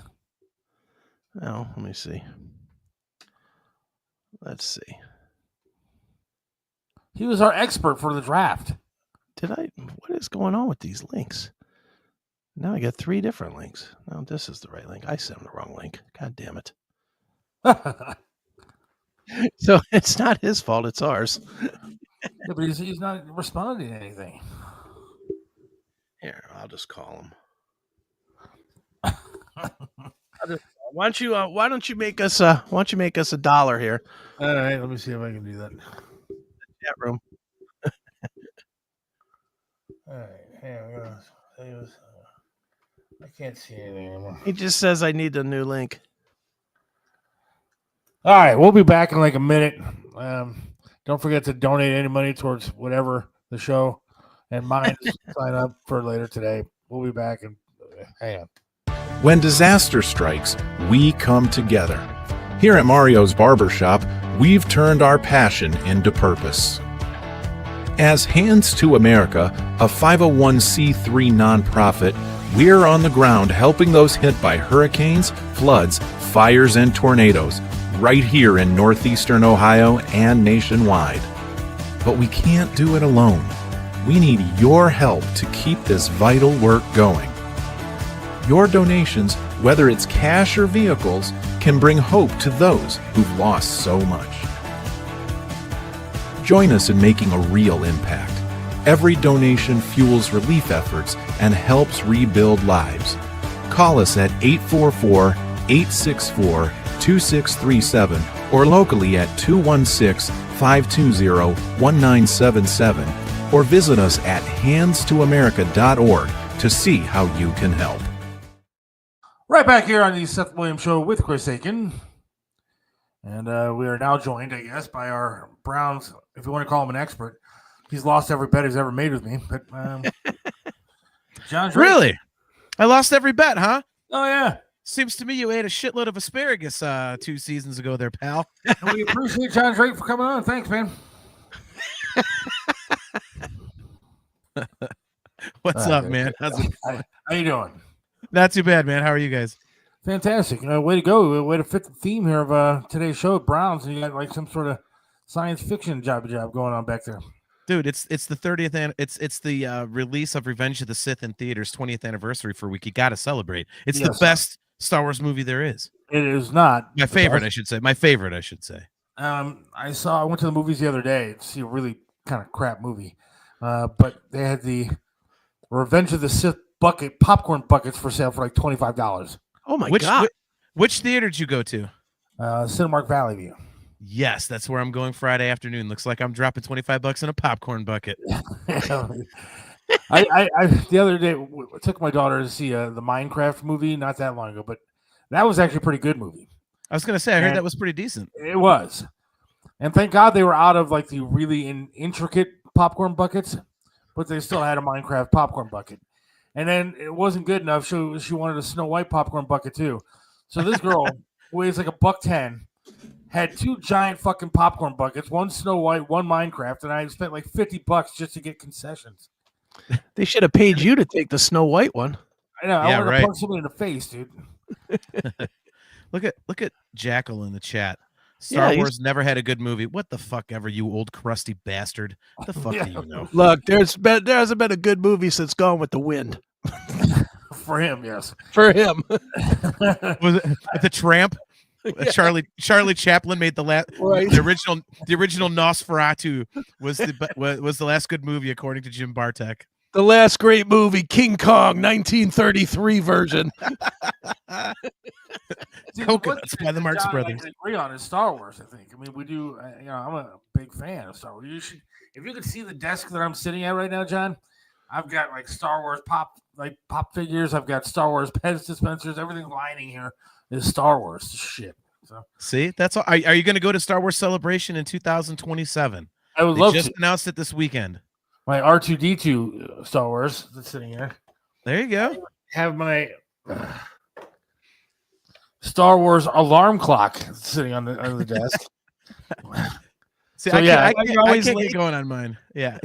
Oh, let me see. Let's see. He was our expert for the draft. What is going on with these links? Now I got 3 different links. No, this is the right link. I sent him the wrong link. God damn it. So it's not his fault. It's ours. Yeah, but he's not responding to anything. Here, I'll just call him. Why don't you make us $1 here? All right, let me see if I can do that. Chat room. All right, hang on. I can't see anything anymore. He just says I need a new link. All right, we'll be back in like a minute. Don't forget to donate any money towards whatever the show, and mine is sign up for later today. We'll be back and hang on. When disaster strikes, we come together. Here at Mario's Barbershop, we've turned our passion into purpose. As Hands to America, a 501c3 nonprofit, we're on the ground helping those hit by hurricanes, floods, fires, and tornadoes, right here in northeastern Ohio and nationwide. But we can't do it alone. We need your help to keep this vital work going. Your donations, whether it's cash or vehicles, can bring hope to those who've lost so much. Join us in making a real impact. Every donation fuels relief efforts and helps rebuild lives. Call us at 844-864-2637 or locally at 216-520-1977 or visit us at handstoamerica.org to see how you can help. Right back here on the Seth Williams Show with Chris Aiken. And we are now joined, I guess, by our Browns, if you want to call him an expert. He's lost every bet he's ever made with me. But John Drake. Really? I lost every bet, huh? Oh, yeah. Seems to me you ate a shitload of asparagus 2 seasons ago there, pal. And we appreciate John Drake for coming on. Thanks, man. What's up, man? How's it? How you doing? Not too bad, man. How are you guys? Fantastic. Way to go. Way to fit the theme here of today's show at Browns. And you got like some sort of science fiction job going on back there. Dude, it's the 30th it's the release of Revenge of the Sith in theaters 20th anniversary for a week. You got to celebrate. It's the best Star Wars movie there is. It is not my favorite, I should say. My favorite, I should say. I went to the movies the other day to see a really kind of crap movie. But they had the Revenge of the Sith popcorn buckets for sale for like $25. Oh my God. Which theater did you go to? Cinemark Valley View. Yes, that's where I'm going Friday afternoon. Looks like I'm dropping $25 in a popcorn bucket. I the other day took my daughter to see the Minecraft movie not that long ago, but that was actually a pretty good movie. I was gonna say I heard that was pretty decent. It was, and thank God they were out of like the really intricate popcorn buckets, but they still had a Minecraft popcorn bucket. And then it wasn't good enough. She wanted a Snow White popcorn bucket too. So this girl weighs like $110. Had 2 giant fucking popcorn buckets, one Snow White, one Minecraft, and I spent like $50 just to get concessions. They should have paid you to take the Snow White one. I know. Yeah, I wanted right. to punch somebody in the face, dude. Look at Jackal in the chat. Star Yeah, Wars never had a good movie. What the fuck ever, you old crusty bastard. The fuck do you know? Look, there hasn't been a good movie since Gone with the Wind. For him, yes. For him. Was it The Tramp? Yeah. Charlie Chaplin made the Right. the original Nosferatu was the last good movie according to Jim Bartek. The last great movie, King Kong, 1933 version. Coconuts by the Marx Brothers. Agree on is Star Wars. I think. I mean, we do. I'm a big fan of Star Wars. If you could see the desk that I'm sitting at right now, John, I've got like Star Wars pop figures. I've got Star Wars Pez dispensers. Everything lining here is Star Wars shit. So see, that's all. Are you going to go to Star Wars Celebration in 2027? I would love to. Just announced it this weekend. My R2D2 Star Wars that's sitting here. There you go. Have my Star Wars alarm clock sitting on the desk. See, So, I yeah, can't, you're I always can't late. get going on mine. Yeah.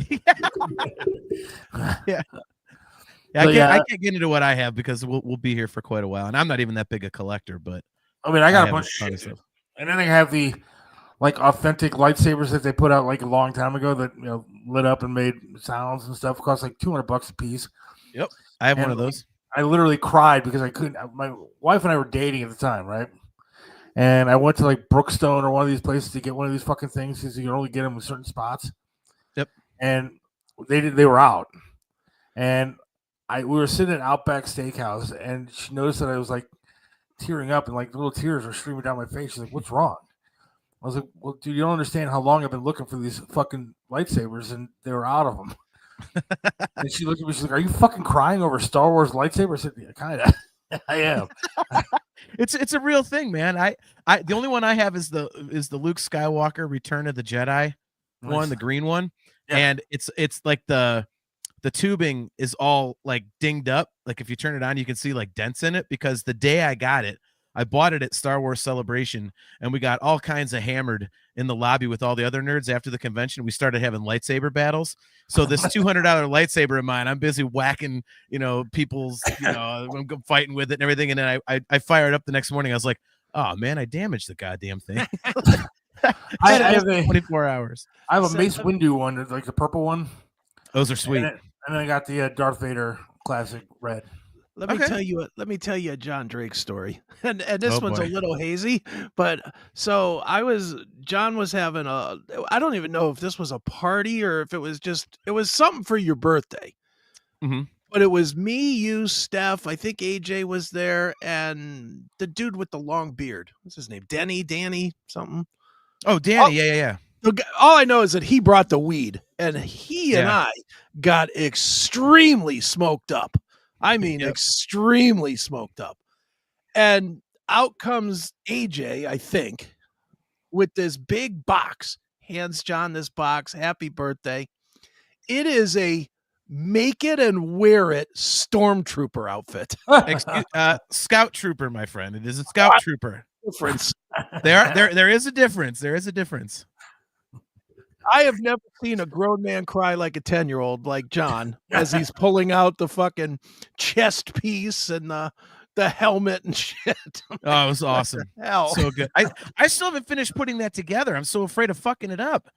Yeah. So, I can't get into what I have because we'll be here for quite a while, and I'm not even that big a collector, but I mean, I got a have bunch of ton shit. of stuff. And then they have the like authentic lightsabers that they put out like a long time ago that lit up and made sounds and stuff. It cost like $200 a piece. Yep, I have one And of those. I literally cried because I couldn't. My wife and I were dating at the time, right? And I went to like Brookstone or one of these places to get one of these fucking things because you can only get them in certain spots. Yep. And they were out, and we were sitting at Outback Steakhouse, and she noticed that I was like tearing up, and like little tears were streaming down my face. She's like, "What's wrong?" I was like, "Well, dude, you don't understand how long I've been looking for these fucking lightsabers, and they were out of them." And she looked at me. She's like, "Are you fucking crying over Star Wars lightsabers?" I said, "Yeah, kind of." I am. It's a real thing, man. I the only one I have is the Luke Skywalker Return of the Jedi one, Nice. the green one, Yeah. and it's like the tubing is all like dinged up. Like if you turn it on, you can see like dents in it because the day I got it, I bought it at Star Wars Celebration, and we got all kinds of hammered in the lobby with all the other nerds after the convention. We started having lightsaber battles. So this $200 lightsaber of mine, I'm busy whacking, people's, I'm fighting with it and everything. And then I fired up the next morning. I was like, oh man, I damaged the goddamn thing. I have a 24 hours. I have a Mace Windu one, like the purple one. Those are sweet. And then I got the Darth Vader classic red. Let me tell you a John Drake story. And this one's boy. a little hazy, but so John was having I don't even know if this was a party or if it was something for your birthday. Mhm. But it was me, you, Steph, I think AJ was there, and the dude with the long beard. What's his name? Danny, something. Oh, Danny. Yeah. All I know is that he brought the weed, and he and I got extremely smoked up. I mean, extremely smoked up. And out comes AJ, I think, with this big box. Hands John this box. Happy birthday. It is a make it and wear it stormtrooper outfit. Scout trooper, my friend. It is a scout trooper. Difference. There is a difference. There is a difference. I have never seen a grown man cry like a 10-year-old like John as he's pulling out the fucking chest piece and the helmet and shit. Oh, it was awesome. Hell. So good. I still haven't finished putting that together. I'm so afraid of fucking it up.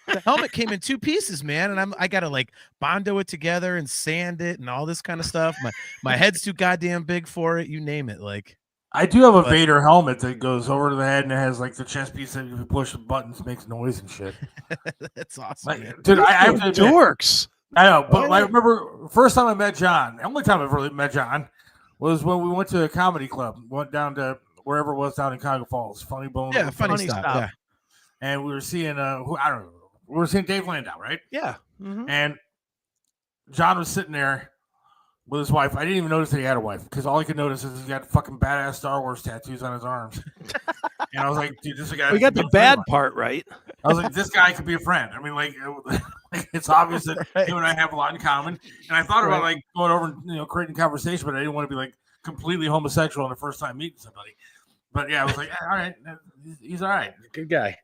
The helmet came in 2 pieces, man, and I gotta like bondo it together and sand it and all this kind of stuff. My head's too goddamn big for it. You name it. Like I do have a Vader helmet that goes over to the head and it has like the chest piece that if you push the buttons makes noise and shit. That's awesome, man. Dude, I have to admit, dorks. I know, but I remember first time I met John. The only time I really met John was when we went to a comedy club. Went down to wherever it was down in Cuyahoga Falls, Funny Bone. Yeah, funny stop. Yeah. And we were seeing who I don't know. We were seeing Dave Landau, right? Yeah. Mm-hmm. And John was sitting there with his wife. I didn't even notice that he had a wife because all I could notice is he got fucking badass Star Wars tattoos on his arms. And I was like, dude, this is a guy. We got the bad part right. I was like, this guy could be a friend. I mean, like it's obvious that him and I have a lot in common. And I thought about like going over and creating conversation, but I didn't want to be like completely homosexual on the first time meeting somebody. But yeah, I was like, all right, he's all right, good guy.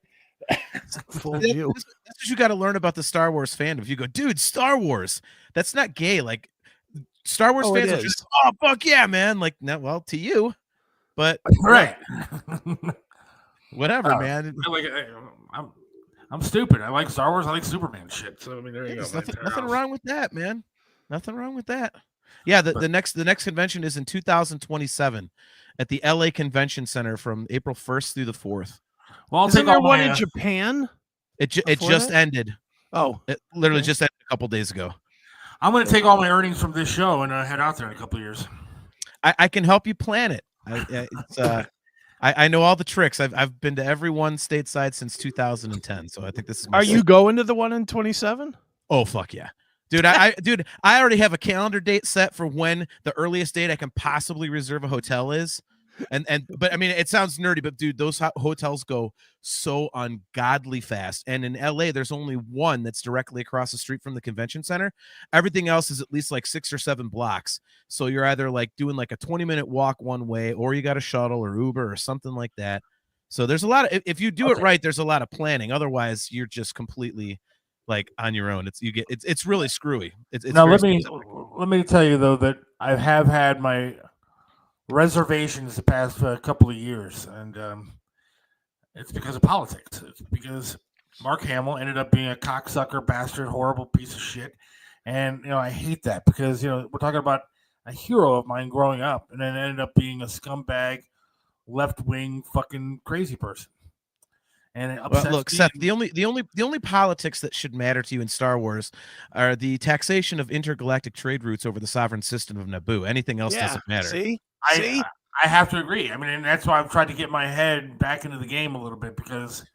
That's what you got to learn about the Star Wars fandom. If you go, dude, Star Wars, that's not gay. Like Star Wars fans are just, oh fuck yeah, man. Like, no, well, to you, but right, whatever, man. I'm stupid. I like Star Wars. I like Superman shit. So I mean, there you go. Nothing wrong with that, man. Nothing wrong with that. Yeah, the next convention is in 2027 at the LA Convention Center from April 1st through the 4th. Well, Isn't there one in Japan? It just ended. Oh, it literally just ended a couple days ago. I'm going to take all my earnings from this show and head out there in a couple of years. I can help you plan it. I know all the tricks. I've been to every one stateside since 2010. So I think this is. Are you going to the one in 27? Oh fuck yeah, dude! I already have a calendar date set for when the earliest date I can possibly reserve a hotel is. But I mean, it sounds nerdy, but dude, those hotels go so ungodly fast. And in LA, there's only one that's directly across the street from the convention center. Everything else is at least like 6 or 7 blocks. So you're either like doing like a 20-minute walk one way, or you got a shuttle or Uber or something like that. So there's a lot of if you do it Okay. right, there's a lot of planning. Otherwise, you're just completely like on your own. It's really screwy. It's Now very let me tell you though that I have had my reservations the past couple of years, and it's because of politics. It's because Mark Hamill ended up being a cocksucker, bastard, horrible piece of shit, and I hate that because we're talking about a hero of mine growing up, and then ended up being a scumbag, left wing, fucking crazy person. And it Well, upsets look, me. Seth. The only politics that should matter to you in Star Wars are the taxation of intergalactic trade routes over the sovereign system of Naboo. Anything else doesn't matter. See? I have to agree. I mean, and that's why I've tried to get my head back into the game a little bit because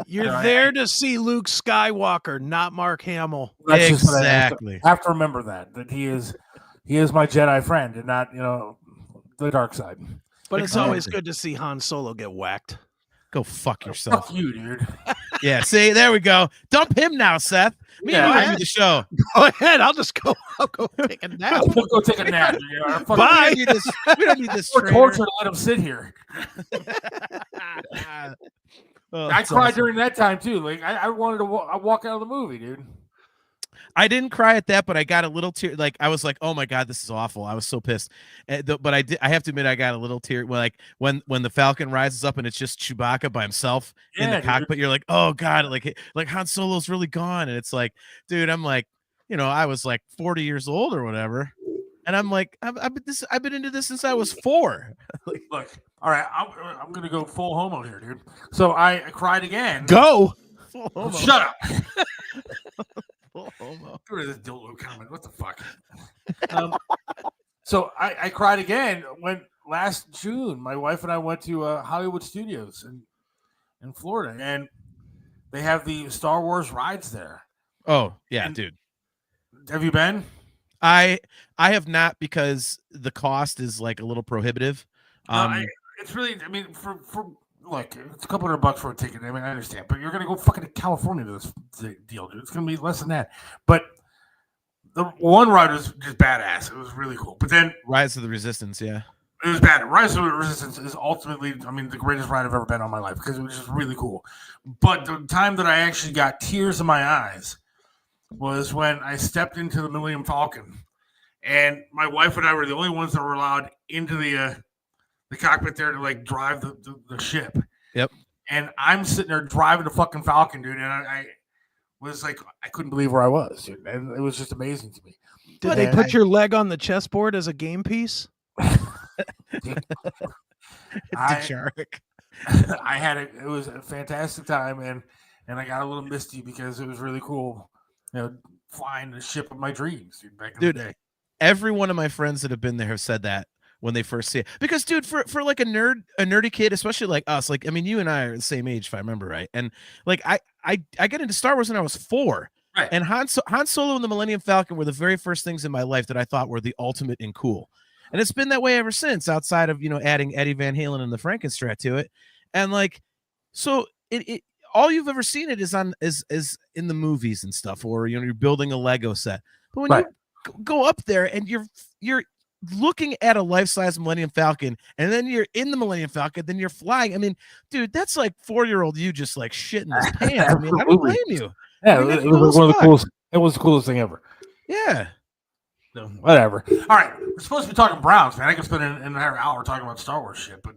You're I- there to see Luke Skywalker, not Mark Hamill. that's just what Exactly. I have to remember that he is my Jedi friend and not the dark side. But it's always Exactly. good to see Han Solo get whacked. Go fuck yourself. Fuck you, dude. Yeah, see, there we go. Dump him now, Seth. Me and you Yeah. gonna do the show. Go ahead. I'll go take a nap. Go take a nap. Bye. We don't need this We're traitor. torture to let him sit here. Oh, I that's cried awesome. during that time too. Like I wanted to walk out of the movie, dude. I didn't cry at that, but I got a little tear. Like I was like, "Oh my god, this is awful." I was so pissed. But I did. I have to admit, I got a little tear. When the Falcon rises up and it's just Chewbacca by himself in the Yeah, dude. cockpit. You're like, "Oh god!" Like Han Solo's really gone, and it's like, dude, I'm like, I was like 40 years old or whatever, and I'm like, I've been into this since I was 4. Look, all right, I'm gonna go full homo here, dude. So I cried again. Go. Full homo. Shut up. Full homo. Go to this dildo comment. What the fuck? So I cried again when last June my wife and I went to Hollywood Studios in Florida, and they have the Star Wars rides there. Oh yeah, And- dude. Have you been? I have not because the cost is like a little prohibitive. It's really. I mean, for like it's a couple $100 for a ticket. I mean, I understand, but you're gonna go fucking to California to this deal, dude. It's gonna be less than that. But the one ride was just badass. It was really cool. But then Rise of the Resistance, yeah. it was bad. Rise of the Resistance is ultimately, I mean, the greatest ride I've ever been on my life because it was just really cool. But the time that I actually got tears in my eyes was when I stepped into the Millennium Falcon, and my wife and I were the only ones that were allowed into the cockpit there to like drive the ship. Yep. And I'm sitting there driving the fucking Falcon, dude, and I was like, I couldn't believe where I was, dude. And it was just amazing to me. Did they And put your leg on the chessboard as a game piece? Dejarik. I had it was a fantastic time, and I got a little misty because it was really cool, flying the ship of my dreams, dude, back in Dude, the day. Every one of my friends that have been there have said that when they first see it. Because, dude, for like a nerdy kid, especially like us, like I mean, you and I are the same age, if I remember right. And like I got into Star Wars when I was 4. Right. And Han Solo and the Millennium Falcon were the very first things in my life that I thought were the ultimate and cool. And it's been that way ever since, outside of adding Eddie Van Halen and the Frankenstrat to it. And like, so it all you've ever seen it is in the movies and stuff, or you're building a Lego set. But when Right. you go up there and you're looking at a life-size Millennium Falcon, and then you're in the Millennium Falcon, then you're flying. I mean, dude, that's like 4-year-old you just like shitting his pants. I mean, I don't blame you. Yeah, I mean, that's it was cool one as of the fuck. coolest. It was the coolest thing ever. Yeah. So, whatever. All right, we're supposed to be talking Browns, man. I could spend an entire hour talking about Star Wars shit, but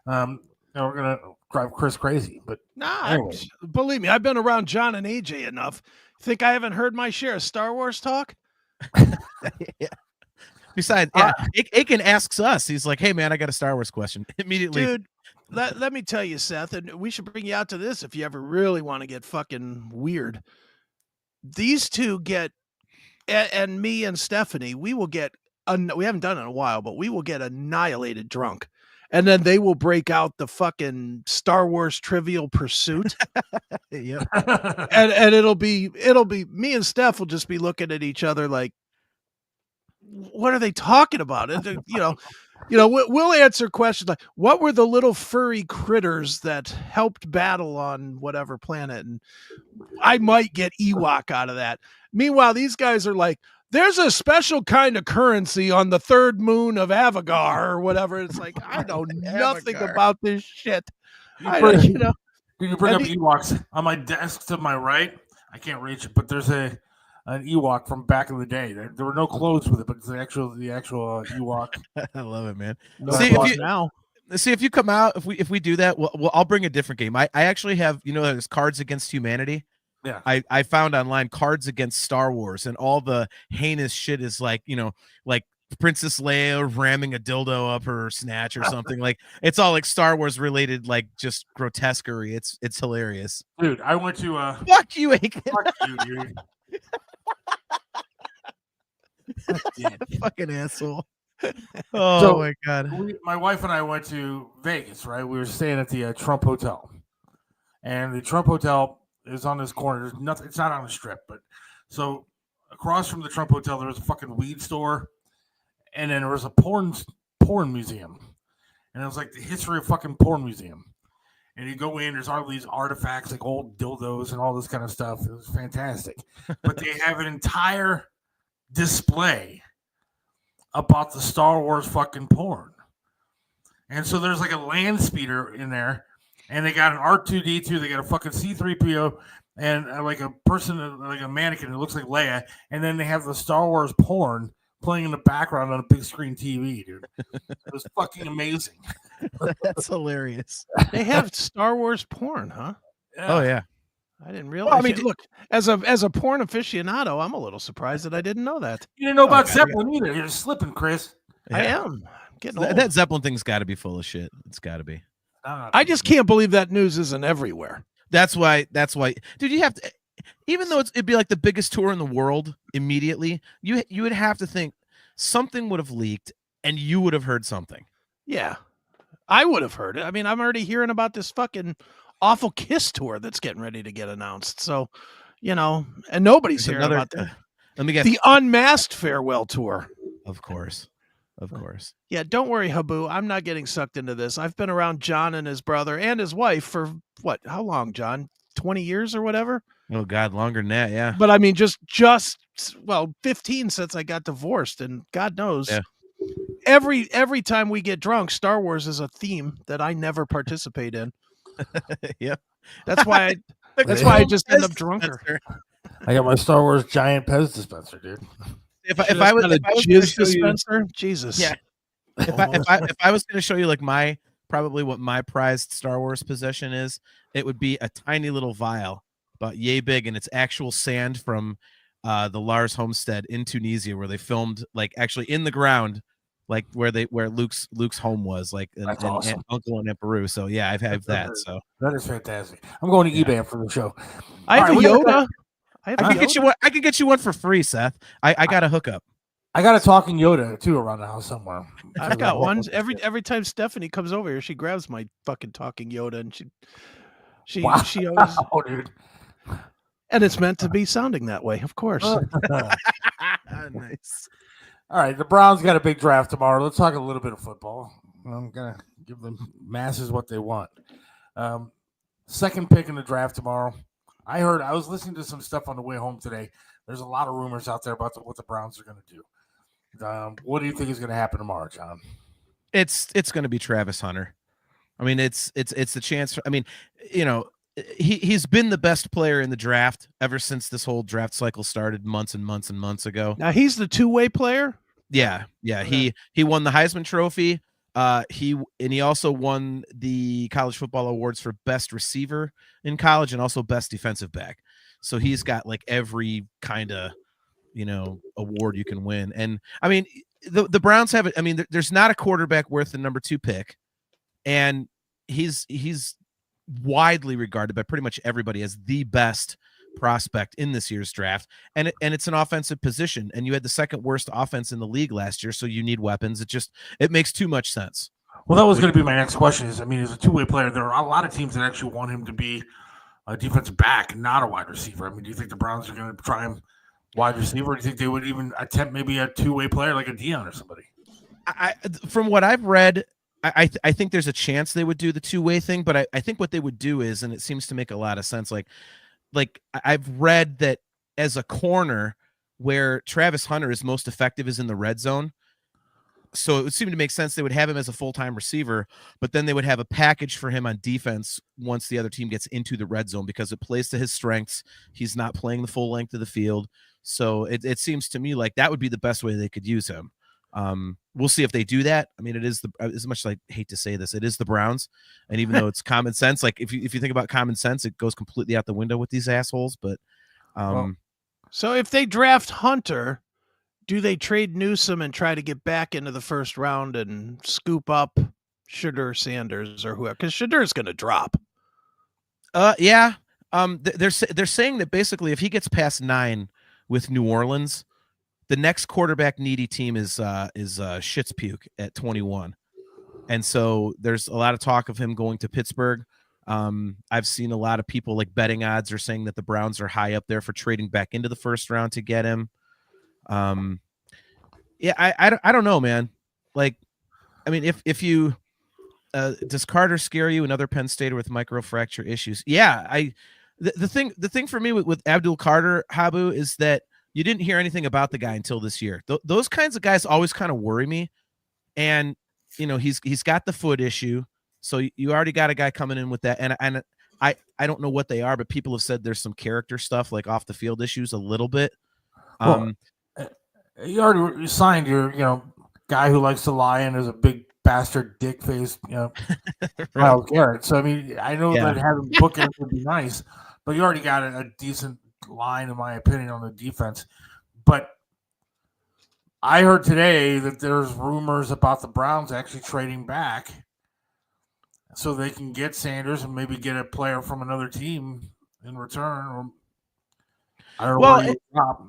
we're gonna drive Chris crazy. But Nah, Anyway. believe me, I've been around John and AJ enough. Think I haven't heard my share of Star Wars talk? Yeah. Besides, yeah, Aiken asks us. He's like, "Hey, man, I got a Star Wars question." Immediately, Dude, let me tell you, Seth, and we should bring you out to this if you ever really want to get fucking weird. These two get, and me and Stephanie, we will get, we haven't done it in a while, but we will get annihilated drunk. And then they will break out the fucking Star Wars Trivial Pursuit. yep. and it'll be me and Steph will just be looking at each other like, what are they talking about? We'll answer questions like, what were the little furry critters that helped battle on whatever planet? And I might get Ewok out of that. Meanwhile, these guys are like, there's a special kind of currency on the third moon of Avagar or whatever. It's like, I know nothing Avagar. about this shit. You know, You bring up and Ewoks on my desk to my right. I can't reach it, but there's an Ewok from back in the day. There were no clothes with it, but it's the actual Ewok. I love it, man. no See, applause now. if you come out, if we do that, I'll bring a different game. I actually have, there's Cards Against Humanity. Yeah. I found online Cards Against Star Wars, and all the heinous shit is like, like Princess Leia ramming a dildo up her snatch or something. Like, it's all like Star Wars related, like just grotesquerie. It's hilarious. Dude, I went to Fuck you, Aiken. fuck you, dude. Fucking asshole. Oh So, my god. My wife and I went to Vegas, right? We were staying at the Trump Hotel, and the Trump Hotel is on this corner. There's nothing. It's not on the strip, but so across from the Trump Hotel, there was a fucking weed store, and then there was a porn museum, and it was like the history of fucking porn museum. And you go in, there's all these artifacts like old dildos and all this kind of stuff. It was fantastic, but they have an entire display about the Star Wars fucking porn. And so there's like a land speeder in there, and they got an R2D2, they got a fucking C3PO, and like a person, like a mannequin that looks like Leia, and then they have the Star Wars porn playing in the background on a big screen TV, dude. It was fucking amazing. That's hilarious. They have Star Wars porn, huh? Oh yeah. I didn't realize. I mean, look, as a porn aficionado, I'm a little surprised that I didn't know that. You didn't know about God, Zeppelin either. You're slipping, Chris. I Yeah. am. I'm getting That, old. that Zeppelin thing's got to be full of shit. It's got to be. I just can't believe that news isn't everywhere. That's why, dude. You have to, even though it'd be like the biggest tour in the world. Immediately, you would have to think something would have leaked, and you would have heard something. Yeah, I would have heard it. I mean, I'm already hearing about this fucking awful Kiss tour that's getting ready to get announced. So, and nobody's There's hearing about that. Let me guess. The Unmasked farewell tour. Of course. Yeah, don't worry, Habu. I'm not getting sucked into this. I've been around John and his brother and his wife for what? How long, John? 20 years or whatever? Oh God, longer than that. Yeah. But I mean, just 15 since I got divorced, and God knows, Yeah. every time we get drunk, Star Wars is a theme that I never participate in. Yeah. That's why I just end up drunker. I got my Star Wars giant Pez dispenser, dude. If I was Not a gonna jizz show you- dispenser, Jesus. Yeah. if I was going to show you like what my prized Star Wars possession is, it would be a tiny little vial, about yay big, and it's actual sand from the Lars homestead in Tunisia, where they filmed like actually in the ground, like where Luke's home was, like That's and awesome. Uncle and Aunt Peru. So yeah, I've had that. So That is fantastic. I'm going to eBay for the show. I have All a right, we Yoda. got I have I a can get Yoda. you one. I can get you one for free, Seth. I got a hookup. I got a talking Yoda too around the house somewhere. I've got one. Every time Stephanie comes over here, she grabs my fucking talking Yoda, and she Wow. she always, Oh, dude. and it's meant to be sounding that way, of course. Nice. All right, the Browns got a big draft tomorrow. Let's talk a little bit of football. I'm gonna give the masses what they want. Second pick in the draft tomorrow. I was listening to some stuff on the way home today. There's a lot of rumors out there about what the Browns are going to do. What do you think is going to happen tomorrow, John? It's going to be Travis Hunter. I mean, it's the chance. I mean, he's been the best player in the draft ever since this whole draft cycle started months and months and months ago. Now he's the two-way player. Yeah. He won the Heisman Trophy. He also won the college football awards for best receiver in college and also best defensive back. So he's got like every kind of, award you can win. And I mean, the Browns have it. I mean, there's not a quarterback worth the number 2 pick. And he's widely regarded by pretty much everybody as the best prospect in this year's draft. And it's an offensive position, and you had the second worst offense in the league last year. So you need weapons. It makes too much sense. Well, that was going to be my next question. As a two-way player, there are a lot of teams that actually want him to be a defensive back, not a wide receiver. I mean, do you think the Browns are going to try him wide receiver? Or do you think they would even attempt maybe a two-way player like a Dion or somebody? From what I've read, I think there's a chance they would do the two-way thing, but I think what they would do is, and it seems to make a lot of sense, like I've read that as a corner where Travis Hunter is most effective is in the red zone. So it would seem to make sense they would have him as a full-time receiver, but then they would have a package for him on defense once the other team gets into the red zone because it plays to his strengths. He's not playing the full length of the field. So it seems to me like that would be the best way they could use him. We'll see if they do that. I mean, it is as much as I hate to say this, it is the Browns. And even though it's common sense, like if you think about common sense, it goes completely out the window with these assholes. But so if they draft Hunter, do they trade Newsom and try to get back into the first round and scoop up Shadur Sanders or whoever? Because Shadur's going to drop. Yeah. They're saying that basically if he gets past 9 with New Orleans, the next quarterback needy team is Shit's Puke at 21. And so there's a lot of talk of him going to Pittsburgh. I've seen a lot of people like betting odds are saying that the Browns are high up there for trading back into the first round to get him. Yeah, I don't know, man. Like, I mean, if you does Carter scare you? Another Penn Stater with microfracture issues? Yeah, the thing for me with Abdul Carter, Habu, is that you didn't hear anything about the guy until this year. Those kinds of guys always kind of worry me, and he's got the foot issue, so you already got a guy coming in with that, and I don't know what they are, but people have said there's some character stuff like off the field issues a little bit. You already signed your, guy who likes to lie and is a big bastard dick face, Myles Garrett. So I mean, I know that having bookends would be nice, but you already got a decent line, in my opinion, on the defense. But I heard today that there's rumors about the Browns actually trading back so they can get Sanders and maybe get a player from another team in return. Or I don't know where you drop.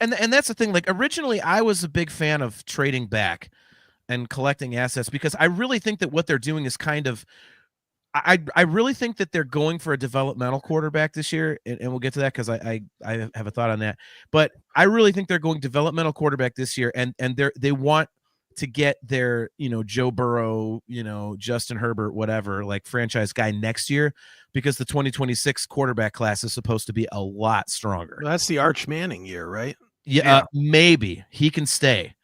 And that's the thing. Like originally, I was a big fan of trading back and collecting assets because I really think that what they're doing is kind of. I really think that they're going for a developmental quarterback this year, and we'll get to that because I have a thought on that. But I really think they're going developmental quarterback this year, and they want to get their Joe Burrow, Justin Herbert, whatever, like franchise guy next year because the 2026 quarterback class is supposed to be a lot stronger. Well, that's the Arch Manning year, right? Yeah. Maybe he can stay.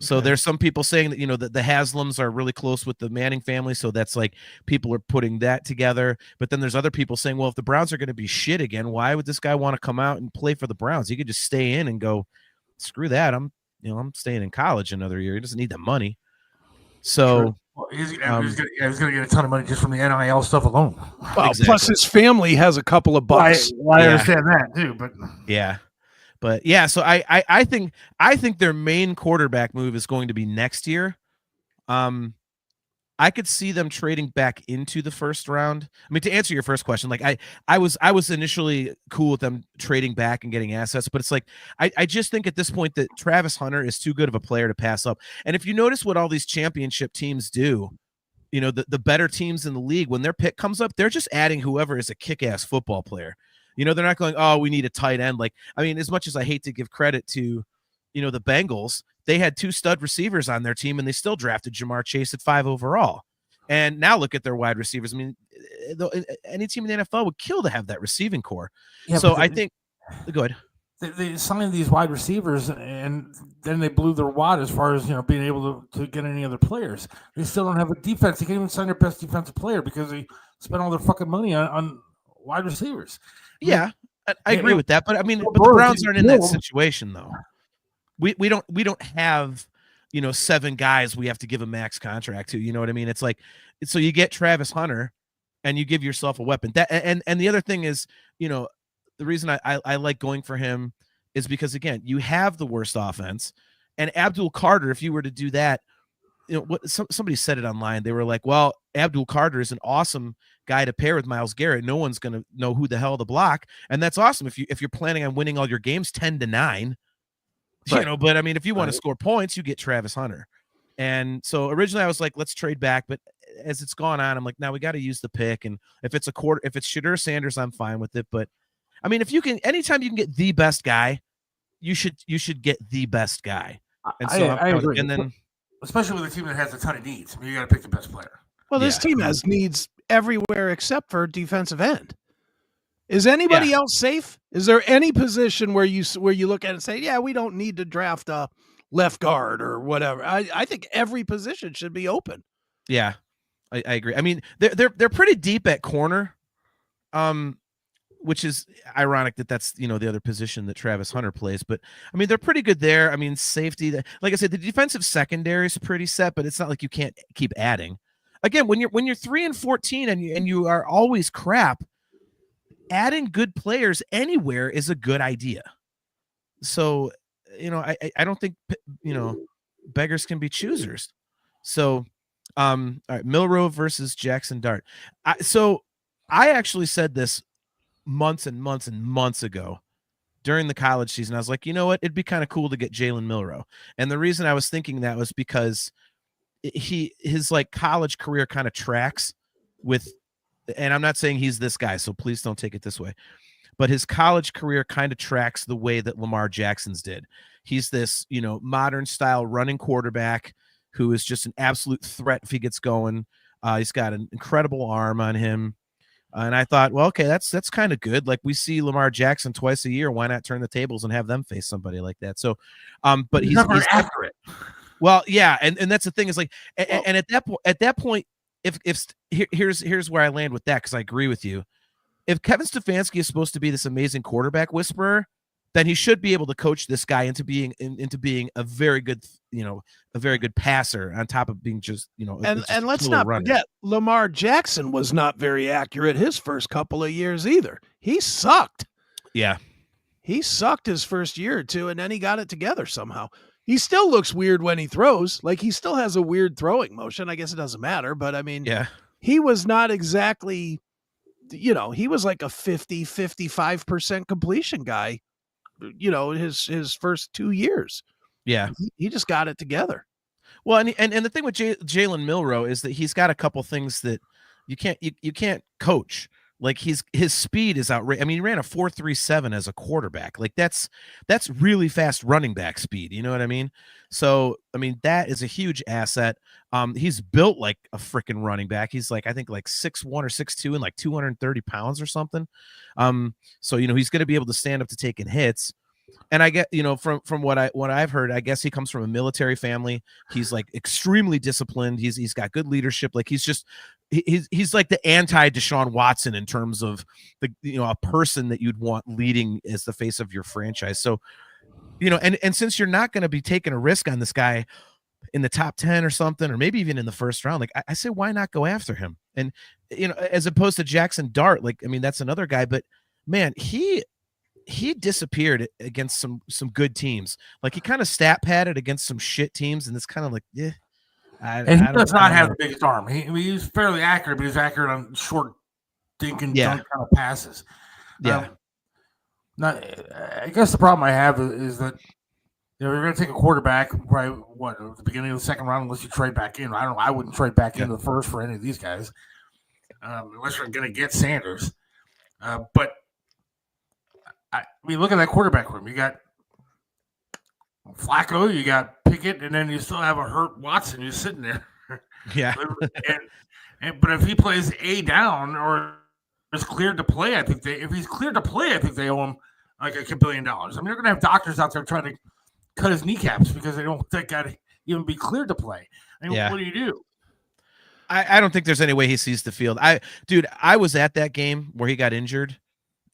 So there's some people saying that, that the Haslams are really close with the Manning family. So that's like people are putting that together. But then there's other people saying, well, if the Browns are going to be shit again, why would this guy want to come out and play for the Browns? He could just stay in and go, screw that. I'm staying in college another year. He doesn't need the money. So he's going to get a ton of money just from the NIL stuff alone. Well, exactly. Plus his family has a couple of bucks. I understand that too, but yeah. But yeah, so I think their main quarterback move is going to be next year. I could see them trading back into the first round. I mean, to answer your first question, like I was initially cool with them trading back and getting assets, but it's like I just think at this point that Travis Hunter is too good of a player to pass up. And if you notice what all these championship teams do, the better teams in the league, when their pick comes up, they're just adding whoever is a kick-ass football player. They're not going, oh, we need a tight end. Like, I mean, as much as I hate to give credit to, the Bengals, they had 2 stud receivers on their team and they still drafted Jamar Chase at 5 overall. And now look at their wide receivers. I mean, any team in the NFL would kill to have that receiving core. Yeah, so I think, go ahead. They signed these wide receivers and then they blew their wad as far as, being able to get any other players. They still don't have a defense. They can't even sign their best defensive player because they spent all their fucking money on wide receivers. Yeah, I agree with that, but I mean, but the Browns aren't in that situation though. We don't have 7 guys we have to give a max contract to. You know what I mean? It's like, so you get Travis Hunter, and you give yourself a weapon. That and the other thing is, the reason I like going for him is because again, you have the worst offense, and Abdul Carter. If you were to do that, somebody said it online. They were like, well, Abdul Carter is an awesome guy to pair with Myles Garrett. No one's going to know who the hell to block. And that's awesome. If you're planning on winning all your games 10-9, right. But I mean, if you want to score points, you get Travis Hunter. And so originally I was like, let's trade back. But as it's gone on, I'm like, now we got to use the pick. And if it's Shadur Sanders, I'm fine with it. But I mean, anytime you can get the best guy, you should get the best guy. And so I agree. And then, especially with a team that has a ton of needs, you got to pick the best player. Well, this team has needs everywhere except for defensive end. Is anybody else safe? Is there any position where you look at it and say, yeah, we don't need to draft a left guard or whatever. I think every position should be open. Yeah, I agree. I mean, they're pretty deep at corner, which is ironic that that's the other position that Travis Hunter plays. But I mean, they're pretty good there. I mean, safety. Like I said, the defensive secondary is pretty set, but it's not like you can't keep adding. Again, when you're 3-14 and you are always crap, adding good players anywhere is a good idea. So, I don't think beggars can be choosers. So, all right, Milroe versus Jackson Dart. So I actually said this months and months and months ago during the college season. I was like, you know what? It'd be kind of cool to get Jalen Milroe. And the reason I was thinking that was because his like college career kind of tracks with, and I'm not saying he's this guy, so please don't take it this way, but his college career kind of tracks the way that Lamar Jackson's did. He's this, modern style running quarterback who is just an absolute threat if he gets going. He's got an incredible arm on him. And I thought, well, okay, that's kind of good. Like we see Lamar Jackson twice a year. Why not turn the tables and have them face somebody like that? So, but he's accurate. Well, yeah, and that's the thing is like, and at that point, if here's where I land with that, because I agree with you. If Kevin Stefanski is supposed to be this amazing quarterback whisperer, then he should be able to coach this guy into being a very good, a very good passer on top of being just, and let's not forget, Lamar Jackson was not very accurate his first couple of years either. He sucked. Yeah. He sucked his first year or two, and then he got it together somehow. He still looks weird when he throws. Like he still has a weird throwing motion. I guess it doesn't matter, but I mean, yeah, he was not exactly, he was like a 55% completion guy, his first 2 years. Yeah. He just got it together. Well, and the thing with Jalen Milroe is that he's got a couple things that you can't coach. Like his speed is outrageous. I mean, he ran a 4.37 as a quarterback. Like that's really fast running back speed. You know what I mean? So, I mean, that is a huge asset. He's built like a freaking running back. He's like, I think like 6'1" or 6'2" and like 230 pounds or something. So, he's going to be able to stand up to taking hits. And I get, from what I've heard, I guess he comes from a military family. He's like extremely disciplined. He's got good leadership. Like he's like the anti Deshaun Watson in terms of a person that you'd want leading as the face of your franchise. So, and since you're not going to be taking a risk on this guy in the top 10 or something, or maybe even in the first round, like I say, why not go after him? And, as opposed to Jackson Dart, like, I mean, that's another guy, but man, he disappeared against some good teams. Like he kind of stat padded against some shit teams, and it's kind of like, yeah. He does not have the biggest arm. He's fairly accurate, but he's accurate on short, dunk kind of passes. Yeah. I guess the problem I have is that you're going to take a quarterback right at the beginning of the second round unless you trade back in. I wouldn't trade back into the first for any of these guys unless you're going to get Sanders. But I mean, look at that quarterback room. You got Flacco, you got Pickett, and then you still have a hurt Watson who's sitting there. Yeah. But if he plays A down or is cleared to play, if he's cleared to play, I think they owe him like $1 billion. I mean, they're going to have doctors out there trying to cut his kneecaps because they don't want that guy to even be cleared to play. I mean, what do you do? I don't think there's any way he sees the field. I was at that game where he got injured.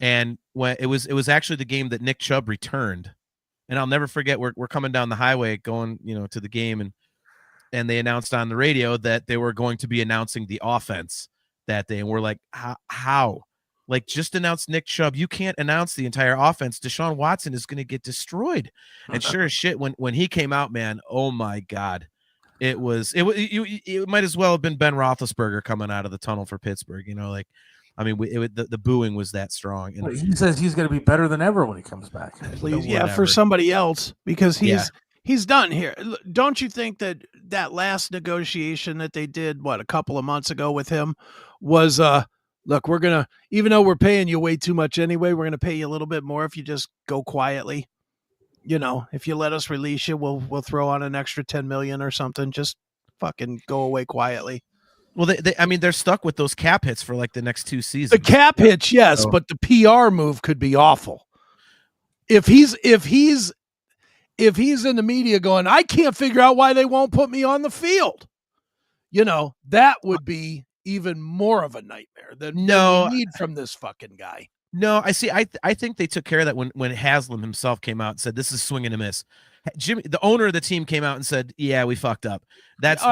And when it was actually the game that Nick Chubb returned, and I'll never forget. We're coming down the highway going, to the game, and they announced on the radio that they were going to be announcing the offense that day, and we're like, how? Like, just announce Nick Chubb. You can't announce the entire offense. Deshaun Watson is going to get destroyed. And sure as shit, when he came out, man, oh my God, it might as well have been Ben Roethlisberger coming out of the tunnel for Pittsburgh. I mean, the booing was that strong. And he says he's going to be better than ever when he comes back. Please, for somebody else, because he's done here. Don't you think that last negotiation that they did, a couple of months ago with him was, look, we're going to, even though we're paying you way too much anyway, we're going to pay you a little bit more if you just go quietly. If you let us release you, we'll throw on an extra 10 million or something. Just fucking go away quietly. Well, they're stuck with those cap hits for like the next 2 seasons. The cap hits, yes, but the PR move could be awful. If if he's in the media going, I can't figure out why they won't put me on the field, that would be even more of a nightmare than we need from this fucking guy. No, I see. I think they took care of that when Haslam himself came out and said this is swing and a miss. Jimmy, the owner of the team, came out and said, "Yeah, we fucked up." That's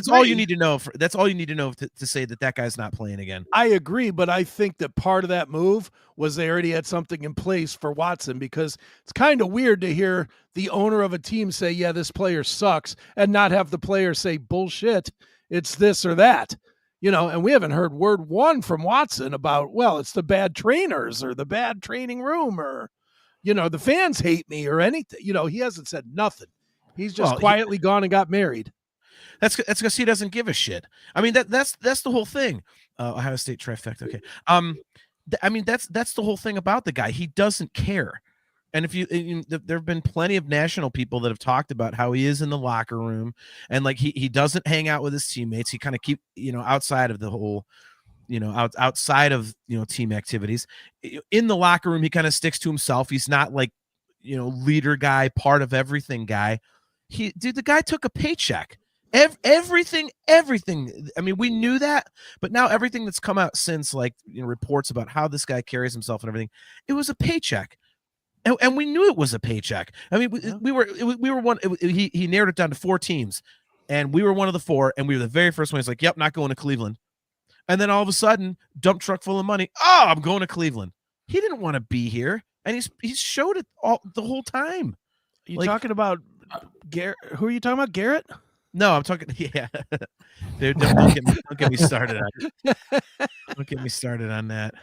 all you need to know. That's all you need to know to say that guy's not playing again. I agree, but I think that part of that move was they already had something in place for Watson, because it's kind of weird to hear the owner of a team say, "Yeah, this player sucks," and not have the player say, "Bullshit, it's this or that." And we haven't heard word one from Watson about, well, it's the bad trainers or the bad training room or, the fans hate me or anything. He hasn't said nothing. He's just quietly gone and got married. That's because he doesn't give a shit. I mean, that's the whole thing. Ohio State trifecta. Okay. I mean, that's the whole thing about the guy. He doesn't care. And there have been plenty of national people that have talked about how he is in the locker room, and like he doesn't hang out with his teammates. He kind of keep outside of the whole, outside of team activities. In the locker room, he kind of sticks to himself. He's not like leader guy, part of everything guy. The guy took a paycheck. Everything. I mean, we knew that, but now everything that's come out since, like reports about how this guy carries himself and everything, it was a paycheck. And we knew it was a paycheck. I mean, we were one. He narrowed it down to 4 teams, and we were one of the 4. And we were the very first one. He's like, "Yep, not going to Cleveland." And then all of a sudden, dump truck full of money. "Oh, I'm going to Cleveland." He didn't want to be here, and he's showed it the whole time. Are you talking about Garrett? Who are you talking about, Garrett? No, I'm talking. Yeah, dude, don't get me started on it. Don't get me started on that.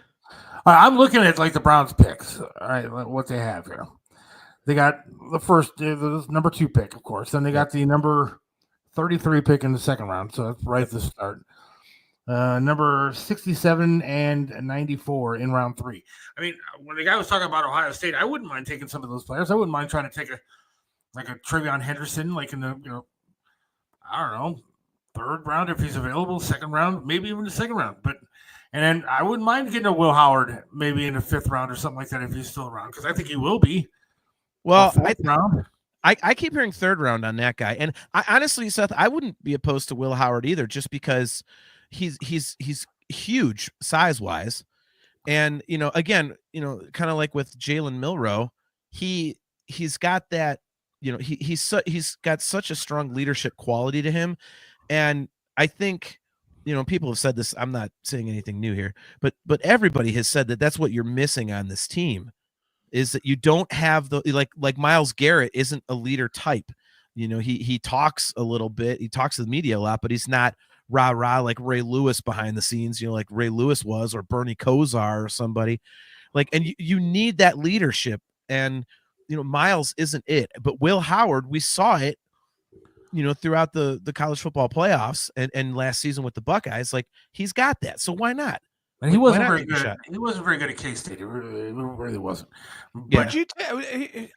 I'm looking at like the Browns picks. All right, what they have here. They got the number 2 pick, of course. Then they got the number 33 pick in the second round. So that's right at the start. Number 67 and 94 in round 3. I mean, when the guy was talking about Ohio State, I wouldn't mind taking some of those players. I wouldn't mind trying to take a Trevion Henderson, like in the I don't know, 3rd round if he's available, 2nd round, maybe even the 2nd round. And then I wouldn't mind getting a Will Howard maybe in the 5th round or something like that if he's still around, because I think he will be. Well, 4th round. I keep hearing 3rd round on that guy, and I honestly, Seth, I wouldn't be opposed to Will Howard either, just because he's huge size wise, and again, kind of like with Jalen Milroe, he's got that, he's got such a strong leadership quality to him, and I think. People have said this. I'm not saying anything new here, but everybody has said that that's what you're missing on this team, is that you don't have the like Myles Garrett isn't a leader type. He talks a little bit. He talks to the media a lot, but he's not rah like Ray Lewis behind the scenes. Like Ray Lewis was, or Bernie Kosar or somebody. And you need that leadership. And Myles isn't it, but Will Howard, we saw it. Throughout the college football playoffs and last season with the Buckeyes, like he's got that. So why not? And he wasn't very good. He wasn't very good at K-State. He really wasn't. But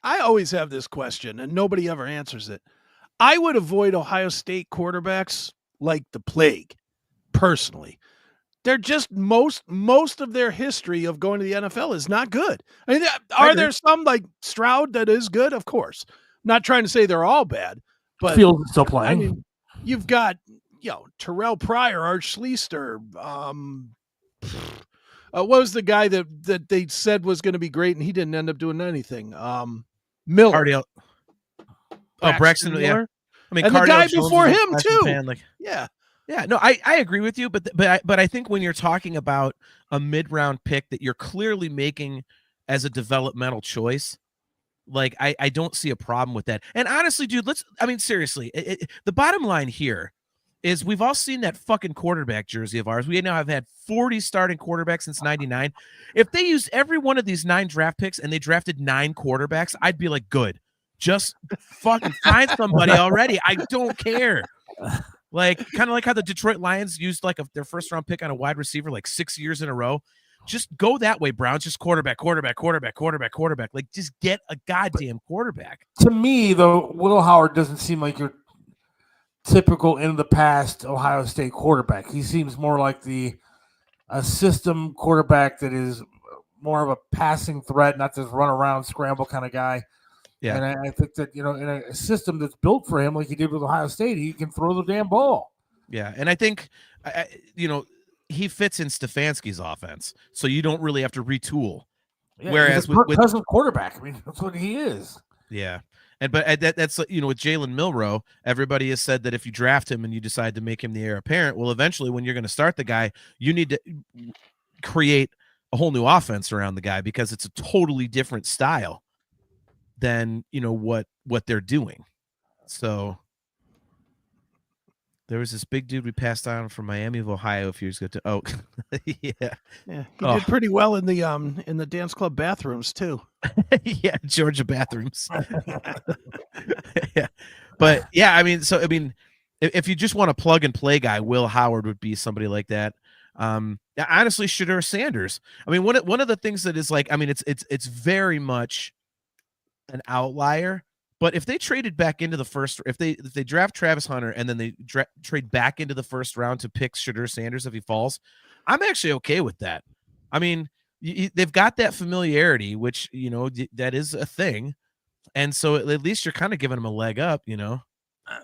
I always have this question, and nobody ever answers it. I would avoid Ohio State quarterbacks like the plague, personally. They're just most of their history of going to the NFL is not good. I mean, are there some like Stroud that is good? Of course. I'm not trying to say they're all bad. But Fields still playing. I mean, you've got Terrell Pryor, Arch Schleister. What was the guy that they said was going to be great and he didn't end up doing anything? Miller. Braxton Miller. Yeah. I mean, and the guy before him too. Yeah. No, I agree with you, but I think when you're talking about a mid-round pick that you're clearly making as a developmental choice. Like, I don't see a problem with that. And honestly, dude, seriously, the bottom line here is we've all seen that fucking quarterback jersey of ours. We now have had 40 starting quarterbacks since 99. If they used every one of these 9 draft picks and they drafted 9 quarterbacks, I'd be like, good. Just fucking find somebody already. I don't care. Like, kind of like how the Detroit Lions used their 1st round pick on a wide receiver like 6 years in a row. Just go that way, Browns. Just quarterback. Like, just get a goddamn quarterback. To me, though, Will Howard doesn't seem like your typical in the past Ohio State quarterback. He seems more like a system quarterback that is more of a passing threat, not this run around scramble kind of guy. Yeah. And I think that, in a system that's built for him, like he did with Ohio State, he can throw the damn ball. Yeah. And I think, he fits in Stefanski's offense. So you don't really have to retool. Yeah, Whereas he's a with cousin quarterback. I mean, that's what he is. yeah. But that's with Jalen Milroe, everybody has said that if you draft him and you decide to make him the heir apparent, well, eventually when you're going to start the guy, you need to create a whole new offense around the guy because it's a totally different style than what they're doing. So there was this big dude we passed on from Miami of Ohio a few years ago. Oh, yeah. He did pretty well in the dance club bathrooms too. Yeah, Georgia bathrooms. Yeah, but yeah, if you just want a plug and play guy, Will Howard would be somebody like that. Honestly, Shedeur Sanders. One of the things that is it's very much an outlier. But if they traded back into the first, if they draft Travis Hunter and then they trade back into the first round to pick Shedeur Sanders if he falls, I'm actually okay with that. They've got that familiarity, which that is a thing, and so at least you're kind of giving them a leg up,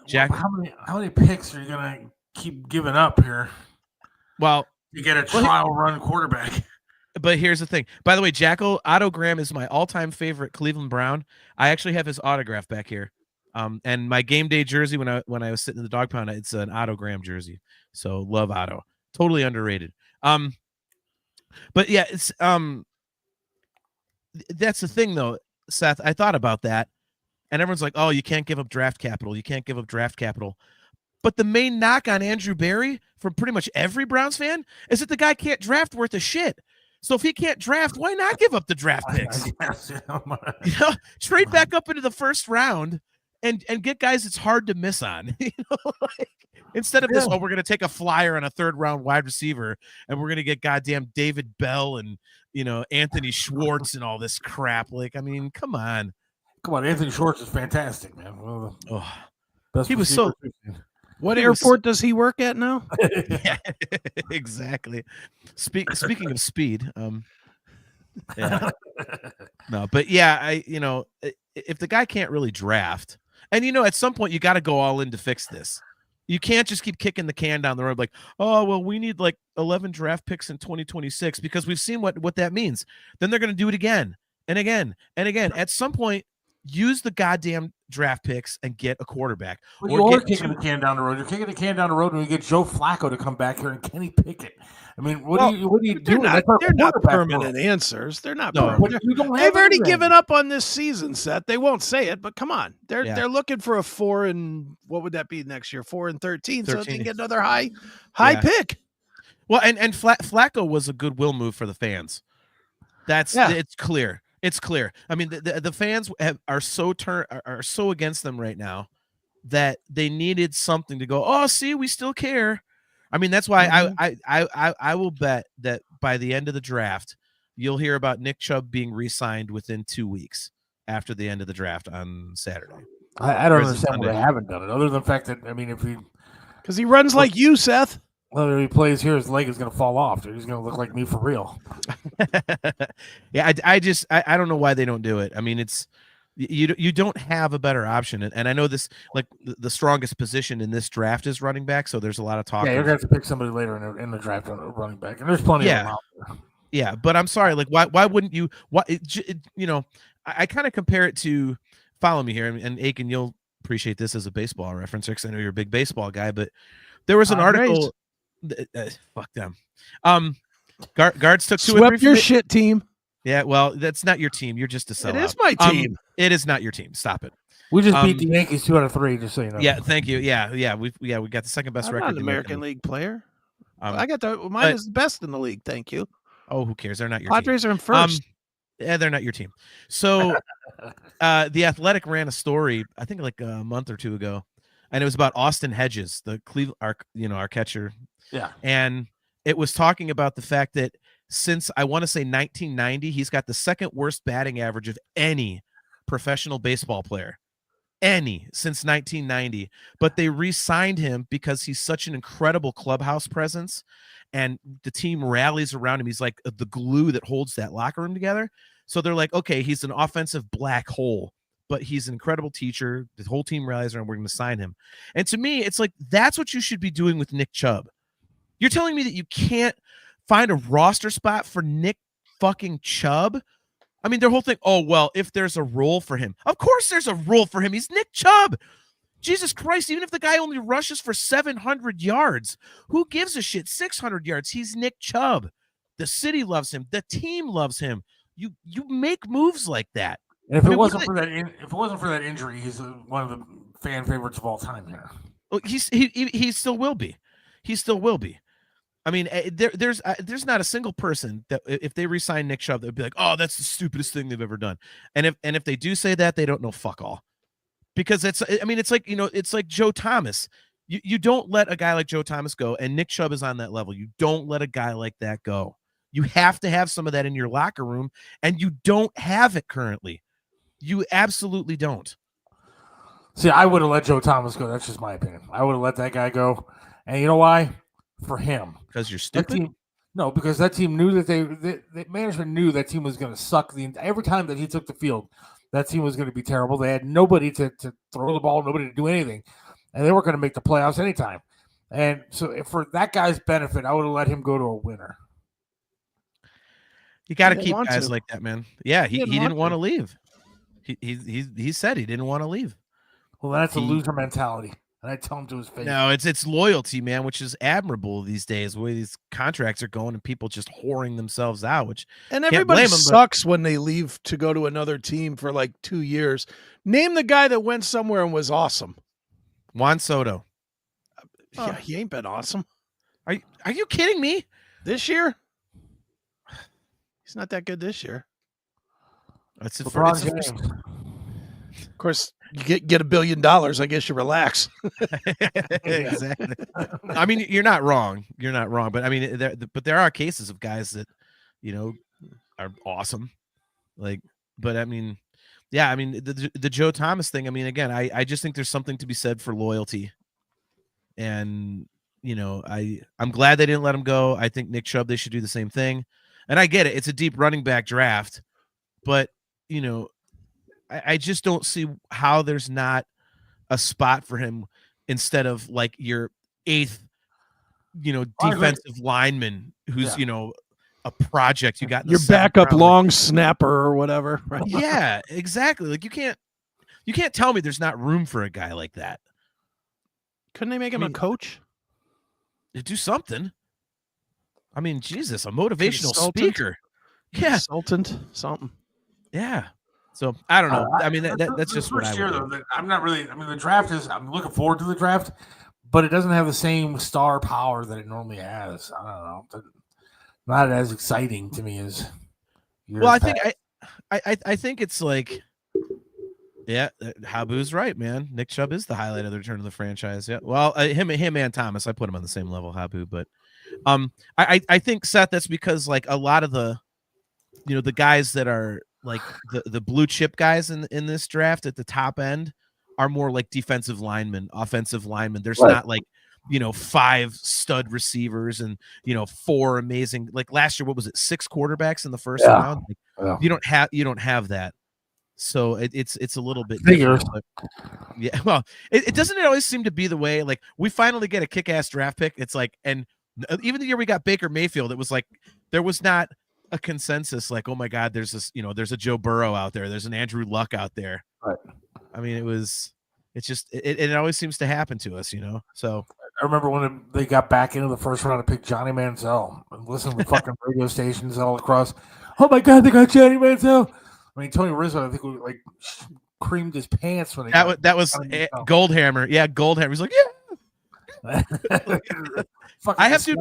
Jack, how many picks are you gonna keep giving up here? Well, you get a trial run quarterback. But here's the thing. By the way, Jackal Otto Graham is my all-time favorite Cleveland Brown. I actually have his autograph back here. And my game day jersey when I was sitting in the dog pound, it's an Otto Graham jersey. So love Otto. Totally underrated. But yeah, it's that's the thing though, Seth. I thought about that, and everyone's like, "Oh, you can't give up draft capital. You can't give up draft capital." But the main knock on Andrew Berry from pretty much every Browns fan is that the guy can't draft worth a shit. So if he can't draft, why not give up the draft picks? Trade back up into the first round and get guys it's hard to miss on. Instead of this, we're going to take a flyer on a third round wide receiver and we're going to get goddamn David Bell and Anthony Schwartz and all this crap. Come on. Anthony Schwartz is fantastic, man. He was so. What airport does he work at now? Yeah, exactly. Speaking of speed, yeah. No, but yeah, if the guy can't really draft, and at some point you got to go all in to fix this. You can't just keep kicking the can down the road like, oh, well, we need like 11 draft picks in 2026 because we've seen what that means. Then they're going to do it again and again and again. At some point, use the goddamn draft picks and get a quarterback. Well, you are kicking the can down the road. You're kicking the can down the road when you get Joe Flacco to come back here and Kenny Pickett. What do you do? They're not permanent answers. They're not permanent. They've already given up on this season, Seth. They won't say it, but come on. They're looking for a 4 and what would that be next year? 4 and 13. So they can get another high pick. Well, and Flacco was a goodwill move for the fans. It's clear. It's clear. The fans are so against them right now that they needed something to go, oh, see, we still care. That's why I will bet that by the end of the draft, you'll hear about Nick Chubb being re-signed within 2 weeks after the end of the draft on Saturday. I don't understand why they haven't done it, other than the fact that because he runs like you, Seth. Well, if he plays here, his leg is going to fall off. Dude. He's going to look like me for real. Yeah, I don't know why they don't do it. It's you don't have a better option, and I know this the strongest position in this draft is running back. So there's a lot of talk. Yeah, you're going to have to pick somebody later in the draft on running back, and there's plenty of them out there. Yeah, but I'm sorry. Why wouldn't you? I kind of compare it to. Follow me here, and Aiken, you'll appreciate this as a baseball reference because I know you're a big baseball guy. But there was an article. Fuck them. Guards took 2 or 3. Swept your shit team. Yeah, well, that's not your team. You're just a sellout. It is my team. It is not your team. Stop it. We just beat the Yankees 2 out of 3. Just so you know. Yeah, thank you. Yeah, we got the second best I'm record. not an American League player. I got mine is the best in the league. Thank you. Oh, who cares? They're not your Padres team. are in first. Yeah, they're not your team. So, the Athletic ran a story, I think like a month or 2 ago, and it was about Austin Hedges, the Cleveland, our catcher. Yeah. And it was talking about the fact that since I want to say 1990, he's got the second worst batting average of any professional baseball player. Since 1990. But they re-signed him because he's such an incredible clubhouse presence and the team rallies around him. He's like the glue that holds that locker room together. So they're like, okay, he's an offensive black hole, but he's an incredible teacher. The whole team rallies around. We're going to sign him. And to me, it's like that's what you should be doing with Nick Chubb. You're telling me that you can't find a roster spot for Nick fucking Chubb? I mean, their whole thing, oh, well, if there's a role for him. Of course there's a role for him. He's Nick Chubb. Jesus Christ, even if the guy only rushes for 700 yards, who gives a shit? 600 yards. He's Nick Chubb. The city loves him. The team loves him. You make moves like that. And if it wasn't for that injury, he's one of the fan favorites of all time here. Well, he still will be. He still will be. I mean, there's not a single person that if they re-sign Nick Chubb, they'd be like, oh, that's the stupidest thing they've ever done. And if they do say that, they don't know fuck all. Because it's like, it's like Joe Thomas. You don't let a guy like Joe Thomas go, and Nick Chubb is on that level. You don't let a guy like that go. You have to have some of that in your locker room, and you don't have it currently. You absolutely don't. See, I would have let Joe Thomas go. That's just my opinion. I would have let that guy go. And you know why? For him. Because you're stupid? No, because that team knew that the management knew that team was going to suck. Every time that he took the field, that team was going to be terrible. They had nobody to throw the ball, nobody to do anything. And they weren't going to make the playoffs anytime. And so for that guy's benefit, I would have let him go to a winner. You got to keep guys like that, man. Yeah, he didn't want to leave. He said he didn't want to leave. Well, that's a loser mentality. And I tell him to his face. No, it's loyalty, man, which is admirable these days. The way these contracts are going and people just whoring themselves out, and everybody sucks when they leave to go to another team for like 2 years. Name the guy that went somewhere and was awesome. Juan Soto. Yeah, he ain't been awesome. Are you kidding me? This year? He's not that good this year. That's Of course, you get $1 billion. I guess you relax. Exactly. I mean, you're not wrong. You're not wrong. But I mean, there are cases of guys that, are awesome. But I mean, yeah. I mean, the Joe Thomas thing. I mean, again, I just think there's something to be said for loyalty, and I'm glad they didn't let him go. I think Nick Chubb, they should do the same thing. And I get it. It's a deep running back draft, but I just don't see how there's not a spot for him instead of like your 8th, defensive lineman who's, a project you got in your backup long snapper or whatever. Right? Yeah, exactly. Like you can't tell me there's not room for a guy like that. Couldn't they make him a coach? Do something. I mean, Jesus, a motivational speaker. Yeah. Consultant, something. Yeah. So I don't know. I mean, that's just what I would do. Though, I'm not really. I mean, the draft is. I'm looking forward to the draft, but it doesn't have the same star power that it normally has. I don't know. Not as exciting to me as. Well, I think I think it's like, yeah, Habu's right, man. Nick Chubb is the highlight of the return of the franchise. Yeah. Well, him and Thomas, I put him on the same level, Habu, but I think, Seth, that's because like a lot of the, the guys that are like the blue chip guys in this draft at the top end are more like defensive linemen, offensive linemen. There's not like, 5 stud receivers and, 4 amazing, like last year, what was it? 6 quarterbacks in the first round. Like, you don't have that. So it's a little bit different, but yeah. Well, it doesn't always seem to be the way. Like we finally get a kick-ass draft pick. It's like, and even the year we got Baker Mayfield, it was like there was not a consensus. Like, oh my God, there's this, there's a Joe Burrow out there. There's an Andrew Luck out there. Right. I mean, it always seems to happen to us, So I remember when they got back into the first round to pick Johnny Manziel and listen to fucking radio stations all across. Oh my God, they got Johnny Manziel. I mean, Tony Rizzo, I think, like creamed his pants when that was Goldhammer. Yeah, Goldhammer. He's like, yeah. I have to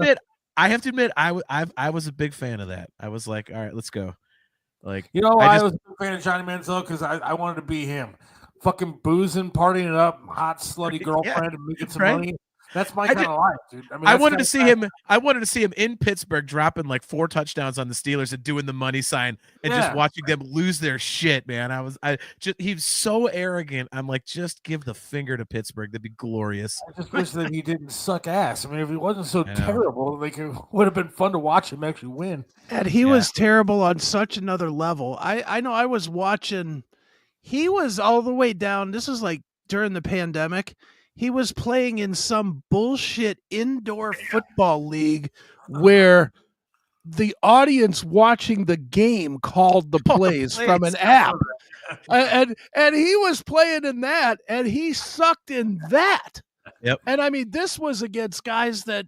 admit, I was a big fan of that. I was like, all right, let's go. Like, I was a big fan of Johnny Manziel because I wanted to be him, fucking boozing, partying it up, hot slutty girlfriend, and making some money. That's my kind of life, dude. I mean, I wanted to see him. I wanted to see him in Pittsburgh dropping like 4 touchdowns on the Steelers and doing the money sign and just watching them lose their shit, man. He's so arrogant. I'm like, just give the finger to Pittsburgh. That'd be glorious. I just wish that he didn't suck ass. I mean, if he wasn't so terrible, like it would have been fun to watch him actually win. And he was terrible on such another level. I know I was watching. he was all the way down. This is like during the pandemic. He was playing in some bullshit indoor football league where the audience watching the game called the plays from an app. And he was playing in that, and he sucked in that. Yep. And I mean, this was against guys that,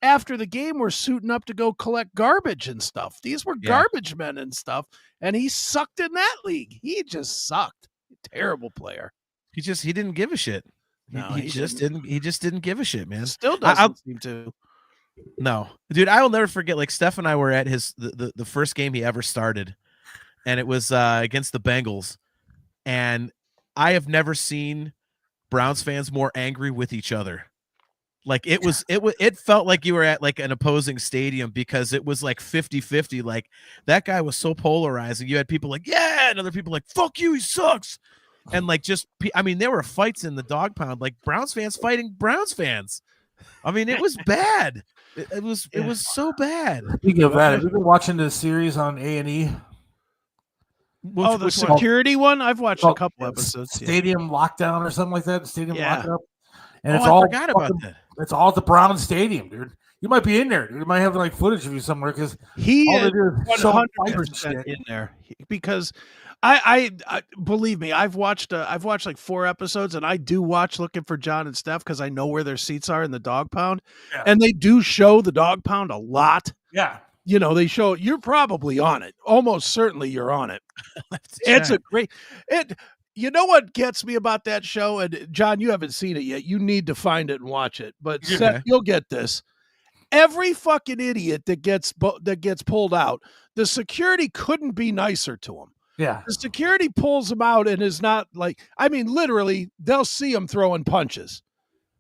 after the game were suiting up to go collect garbage and stuff. These were garbage men and stuff, and he sucked in that league. He just sucked. Terrible player. He didn't give a shit. No, he just didn't give a shit, man. Still doesn't seem to. No, dude, I will never forget. Like Steph and I were at the first game he ever started, and it was against the Bengals, and I have never seen Browns fans more angry with each other. Like it felt like you were at like an opposing stadium because it was like 50-50. Like that guy was so polarizing. You had people like, yeah, and other people like, fuck you, he sucks. And like, there were fights in the dog pound, like Browns fans fighting Browns fans. I mean, it was bad. It was so bad. Speaking of that, have you been watching the series on A&E? The security one? I've watched a couple episodes. Stadium Lockdown or something like that. Stadium Lockup. And I forgot about that. It's all at the Brown Stadium, dude. You might be in there. You might have like footage of you somewhere because he is 100% in there because I believe me, I've watched like 4 episodes, and I do watch Looking for John and Steph because I know where their seats are in the dog pound, and they do show the dog pound a lot. Yeah, they show you're probably on it. Almost certainly you're on it. It's a great it. You know what gets me about that show, and John, you haven't seen it yet. You need to find it and watch it. But Seth, you'll get this. Every fucking idiot that gets pulled out, the security couldn't be nicer to him. Yeah. The security pulls him out and is not like, literally, they'll see him throwing punches.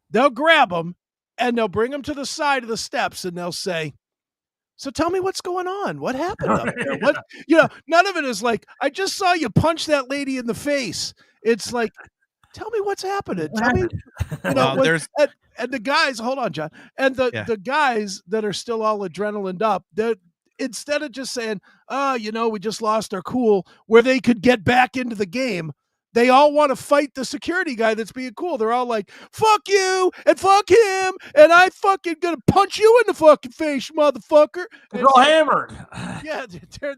They'll grab him and they'll bring him to the side of the steps and they'll say, so tell me what's going on. What happened up there? None of it is like, I just saw you punch that lady in the face. It's like, tell me what's happening. Tell me, and the guys, hold on, John. And the guys that are still all adrenalined up, instead of just saying, we just lost our cool, where they could get back into the game, they all want to fight the security guy that's being cool. They're all like, fuck you and fuck him, and I fucking gonna punch you in the fucking face, motherfucker. They're all hammered. Yeah,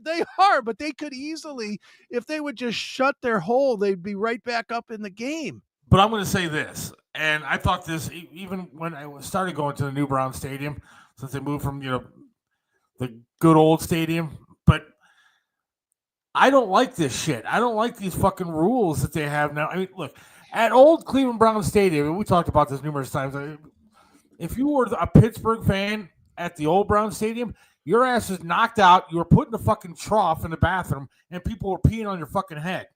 they are, but they could easily, if they would just shut their hole, they'd be right back up in the game. But I'm going to say this, and I thought this even when I started going to the new Brown Stadium, since they moved from, the good old stadium, but I don't like this shit. I don't like these fucking rules that they have now. I mean, look, at old Cleveland Brown Stadium, and we talked about this numerous times, if you were a Pittsburgh fan at the old Brown Stadium, your ass is knocked out, you were put in a fucking trough in the bathroom, and people were peeing on your fucking head.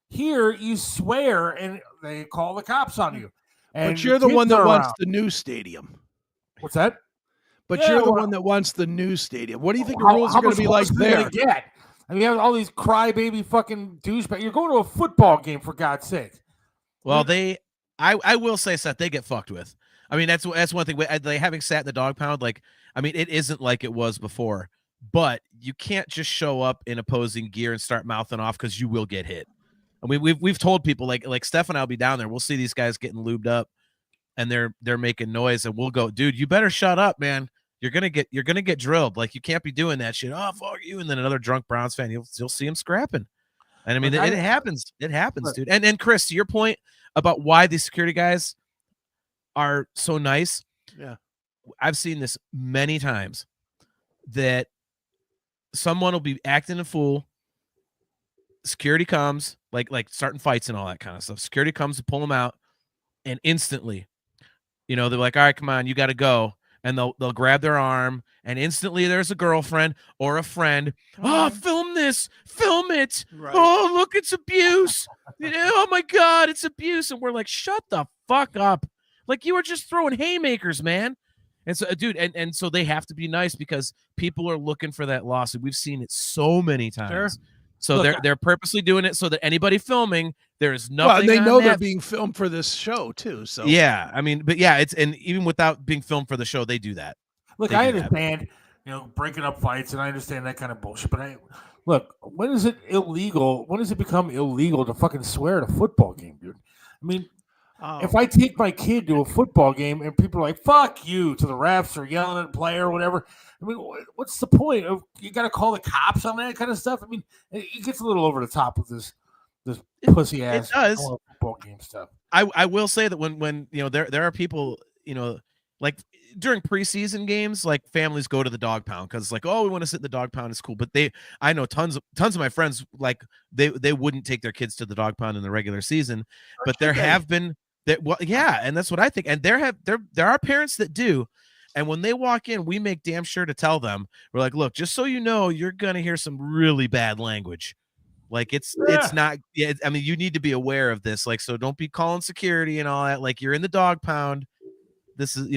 Here, you swear, and they call the cops on you. And but you're the one that wants the new stadium. What's that? But you're the one that wants the new stadium. What do you think the rules are going to be like there? I mean, you have all these crybaby fucking douchebags. You're going to a football game, for God's sake. Well, I will say, Seth, they get fucked with. I mean, that's one thing. They having sat in the dog pound, like, I mean, it isn't like it was before. But you can't just show up in opposing gear and start mouthing off because you will get hit. I mean, we've told people like Steph and I'll be down there. We'll see these guys getting lubed up, and they're making noise, and we'll go, dude, you better shut up, man. You're gonna get drilled. Like, you can't be doing that shit. Oh, fuck you! And then another drunk Browns fan, you'll see him scrapping. And I mean, it happens. It happens, dude. And Chris, to your point about why these security guys are so nice. Yeah, I've seen this many times that someone will be acting a fool. Security comes, like starting fights and all that kind of stuff. Security comes to pull them out, and instantly, they're like, all right, come on, you got to go. And they'll grab their arm, and instantly there's a girlfriend or a friend. Oh, film this, film it. Right. Oh, look, it's abuse. Oh my God, it's abuse. And we're like, shut the fuck up. Like, you were just throwing haymakers, man. And so, dude, and so they have to be nice because people are looking for that lawsuit. We've seen it so many times. Sure. So they're purposely doing it so that anybody filming, there is nothing. Well, and they know that. They're being filmed for this show too. So yeah, I mean, but yeah, and even without being filmed for the show, they do that. Look, I understand, breaking up fights, and I understand that kind of bullshit. But Look, when is it illegal? When does it become illegal to fucking swear at a football game, dude? I mean, if I take my kid to a football game and people are like, fuck you to the refs or yelling at the player or whatever, I mean, what's the point of you got to call the cops on that kind of stuff? I mean, it gets a little over the top with this pussy ass football game stuff. I will say that when there are people, like during preseason games, like families go to the dog pound because it's like, oh, we want to sit in the dog pound. It's cool. But I know tons of my friends, like they wouldn't take their kids to the dog pound in the regular season, but there have been that. Well, yeah. And that's what I think. And there are parents that do. And when they walk in, we make damn sure to tell them, we're like, look, just so you know, you're going to hear some really bad language. Like it's not. Yeah, I mean, you need to be aware of this. Like, so don't be calling security and all that. Like, you're in the dog pound. This is,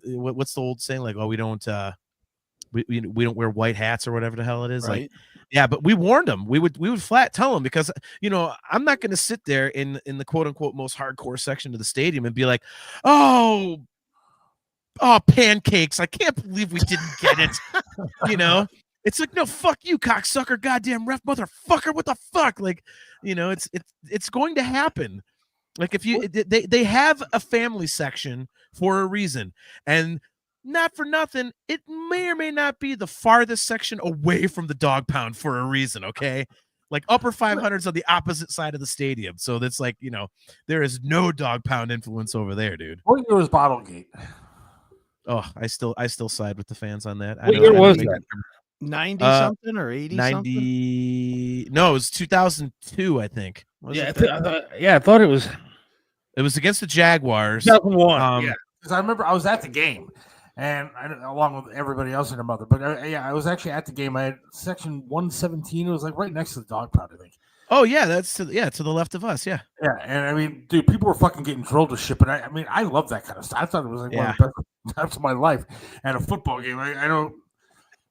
what's the old saying? Like, oh, we don't don't wear white hats or whatever the hell it is. Right. Like, yeah, but we warned them. We would flat tell them because I'm not going to sit there in the quote unquote most hardcore section of the stadium and be like, oh, pancakes. I can't believe we didn't get it. It's like, no, fuck you, cocksucker, goddamn ref, motherfucker. What the fuck? Like, it's going to happen. Like, if they have a family section for a reason, and not for nothing, it may or may not be the farthest section away from the dog pound for a reason. Okay. Like upper 500s on the opposite side of the stadium. So that's like, there is no dog pound influence over there, dude. What year was Bottlegate? Oh, I still side with the fans on that. What year was that? 90 something or 80 something? No, it was 2002, I think. I thought it was. It was against the Jaguars. 2001. Yeah, because I remember I was at the game, and along with everybody else and their mother. But I was actually at the game. I had section 117. It was like right next to the dog pound, I think. Oh yeah, that's to the left of us. Yeah. Yeah, and I mean, dude, people were fucking getting drilled to shit. But I mean, I love that kind of stuff. I thought it was like one of the best times of my life. And a football game. I don't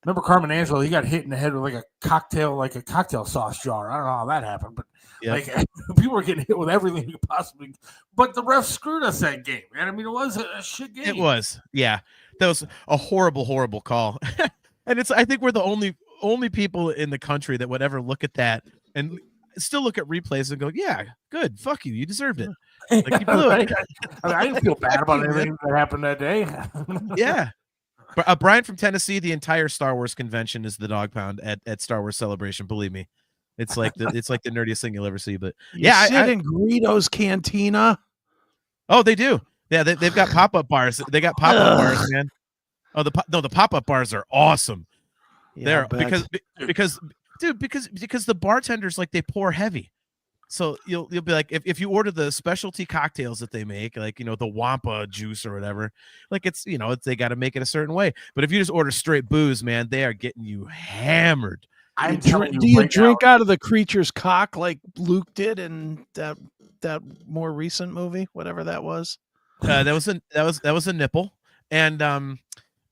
remember Carmen Angelo. He got hit in the head with like a cocktail sauce jar. I don't know how that happened, but like people were getting hit with everything you could possibly. But the refs screwed us that game, man. I mean, it was a shit game. It was, yeah. That was a horrible, horrible call. And I think we're the only people in the country that would ever look at that and still look at replays and go, yeah, good, fuck you, you deserved it. Like, you blew it. I didn't feel bad about anything that happened that day. Yeah. Brian from Tennessee, the entire Star Wars convention is the dog pound at Star Wars Celebration. Believe me, it's like the nerdiest thing you'll ever see. But I sit in Greedo's Cantina. Oh, they do. Yeah, they've got pop-up bars. They got pop-up bars, man. Oh, the pop-up bars are awesome. Yeah, because the bartenders, like, they pour heavy. So you'll be like, if you order the specialty cocktails that they make, like, the Wampa juice or whatever, like, it's, they got to make it a certain way. But if you just order straight booze, man, they are getting you hammered. Do you drink out of the creature's cock like Luke did in that more recent movie, whatever that was? That was a nipple, and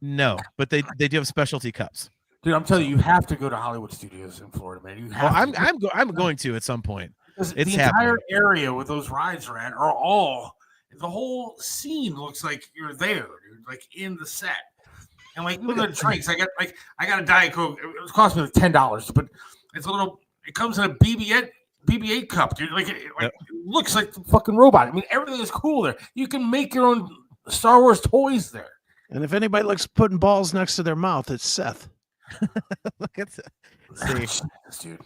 no, but they do have specialty cups. Dude, I'm telling you, you have to go to Hollywood Studios in Florida, man. You have. I'm going to at some point. It's the entire area where those rides are at the whole scene looks like you're there, dude, like in the set. And like even the drinks, I got a Diet Coke. It cost me like $10, but it comes in a BB-8 cup, dude. Like it looks like the fucking robot. I mean, everything is cool there. You can make your own Star Wars toys there. And if anybody likes putting balls next to their mouth, it's Seth. Look at that, dude.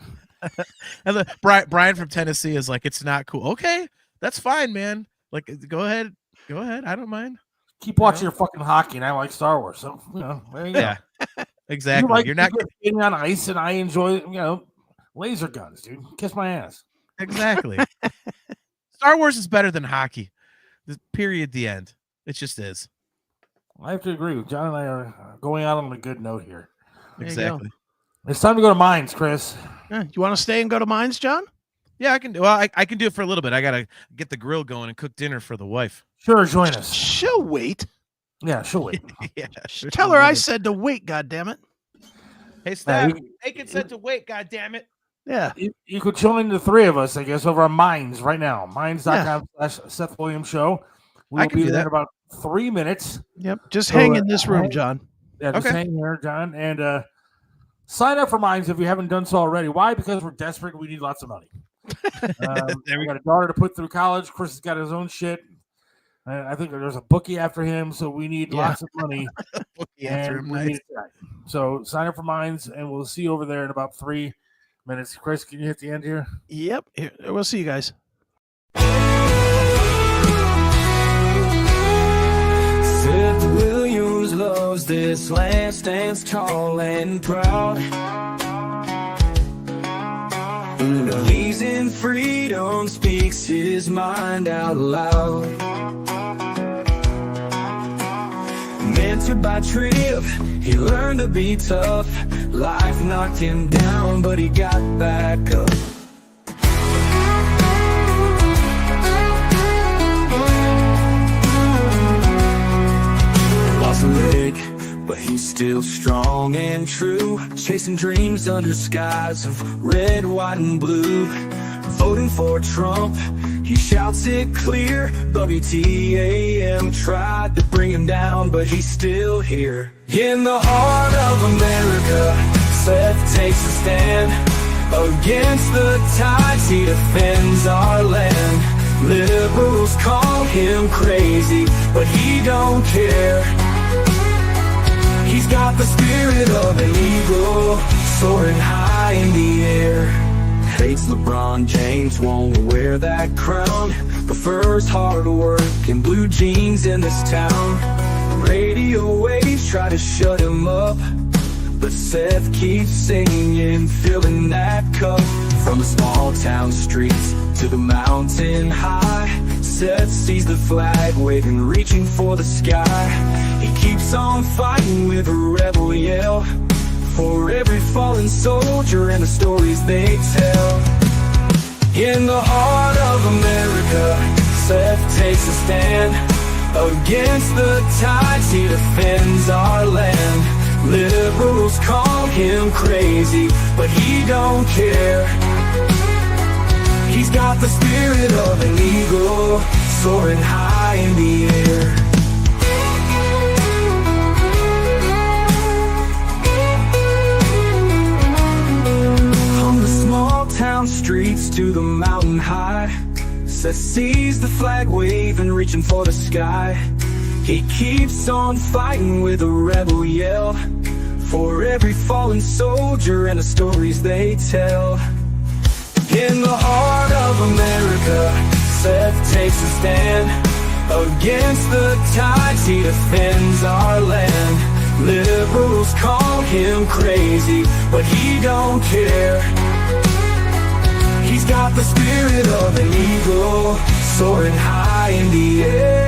And Brian from Tennessee is like, it's not cool. Okay, that's fine, man. Like, go ahead. I don't mind. Keep watching your fucking hockey, and I like Star Wars. So there you go. Yeah, exactly. You're not getting on ice, and I enjoy laser guns, dude. Kiss my ass. Exactly. Star Wars is better than hockey. Period. The end. It just is. I have to agree with John and I are going out on a good note here. Exactly. It's time to go to Mines, Chris. Yeah, you want to stay and go to Mines, John? Yeah, I can do. Well, I can do it for a little bit. I gotta get the grill going and cook dinner for the wife. Sure, join us. She'll wait. Yeah, she'll wait. Yeah, sure. Tell her I said to wait. God damn it. Hey, Steph. Aiken said to wait. God damn it. Yeah. You could join the three of us, I guess, over on Mines right now. Mines.com/Seth Williams Show. We'll be there in about 3 minutes. Yep. Just hang in this room, John. Yeah, just hang here, John. And sign up for Minds if you haven't done so already. Why? Because we're desperate. We need lots of money. We got a daughter to put through college. Chris has got his own shit. I think there's a bookie after him, so we need lots of money. After him, nice. So sign up for Minds, and we'll see you over there in about 3 minutes. Chris, can you hit the end here? Yep. We'll see you guys. Seth Williams loves this land, stands tall and proud. Believes in freedom, speaks his mind out loud. Mentored by Trip, he learned to be tough. Life knocked him down, but he got back up. Lost a leg, but he's still strong and true. Chasing dreams under skies of red, white, and blue. Voting for Trump, he shouts it clear. WTAM tried to bring him down, but he's still here. In the heart of America, Seth takes a stand. Against the tides, he defends our land. Liberals call him crazy, but he don't care. He's got the spirit of an eagle, soaring high in the air. Hates LeBron James, won't wear that crown. Prefers hard work and blue jeans in this town. Radio waves try to shut him up, but Seth keeps singing, filling that cup. From the small town streets to the mountain high, Seth sees the flag waving, reaching for the sky. He keeps on fighting with a rebel yell, for every fallen soldier and the stories they tell. In the heart of America, Seth takes a stand. Against the tides, he defends our land. Liberals call him crazy, but he don't care. He's got the spirit of an eagle, soaring high in the air. From the small town streets to the mountain high, Seth sees the flag waving, reaching for the sky. He keeps on fighting with a rebel yell, for every fallen soldier and the stories they tell. In the heart of America, Seth takes a stand. Against the tides, he defends our land. Liberals call him crazy, but he don't care. He's got the spirit of an eagle, soaring high in the air.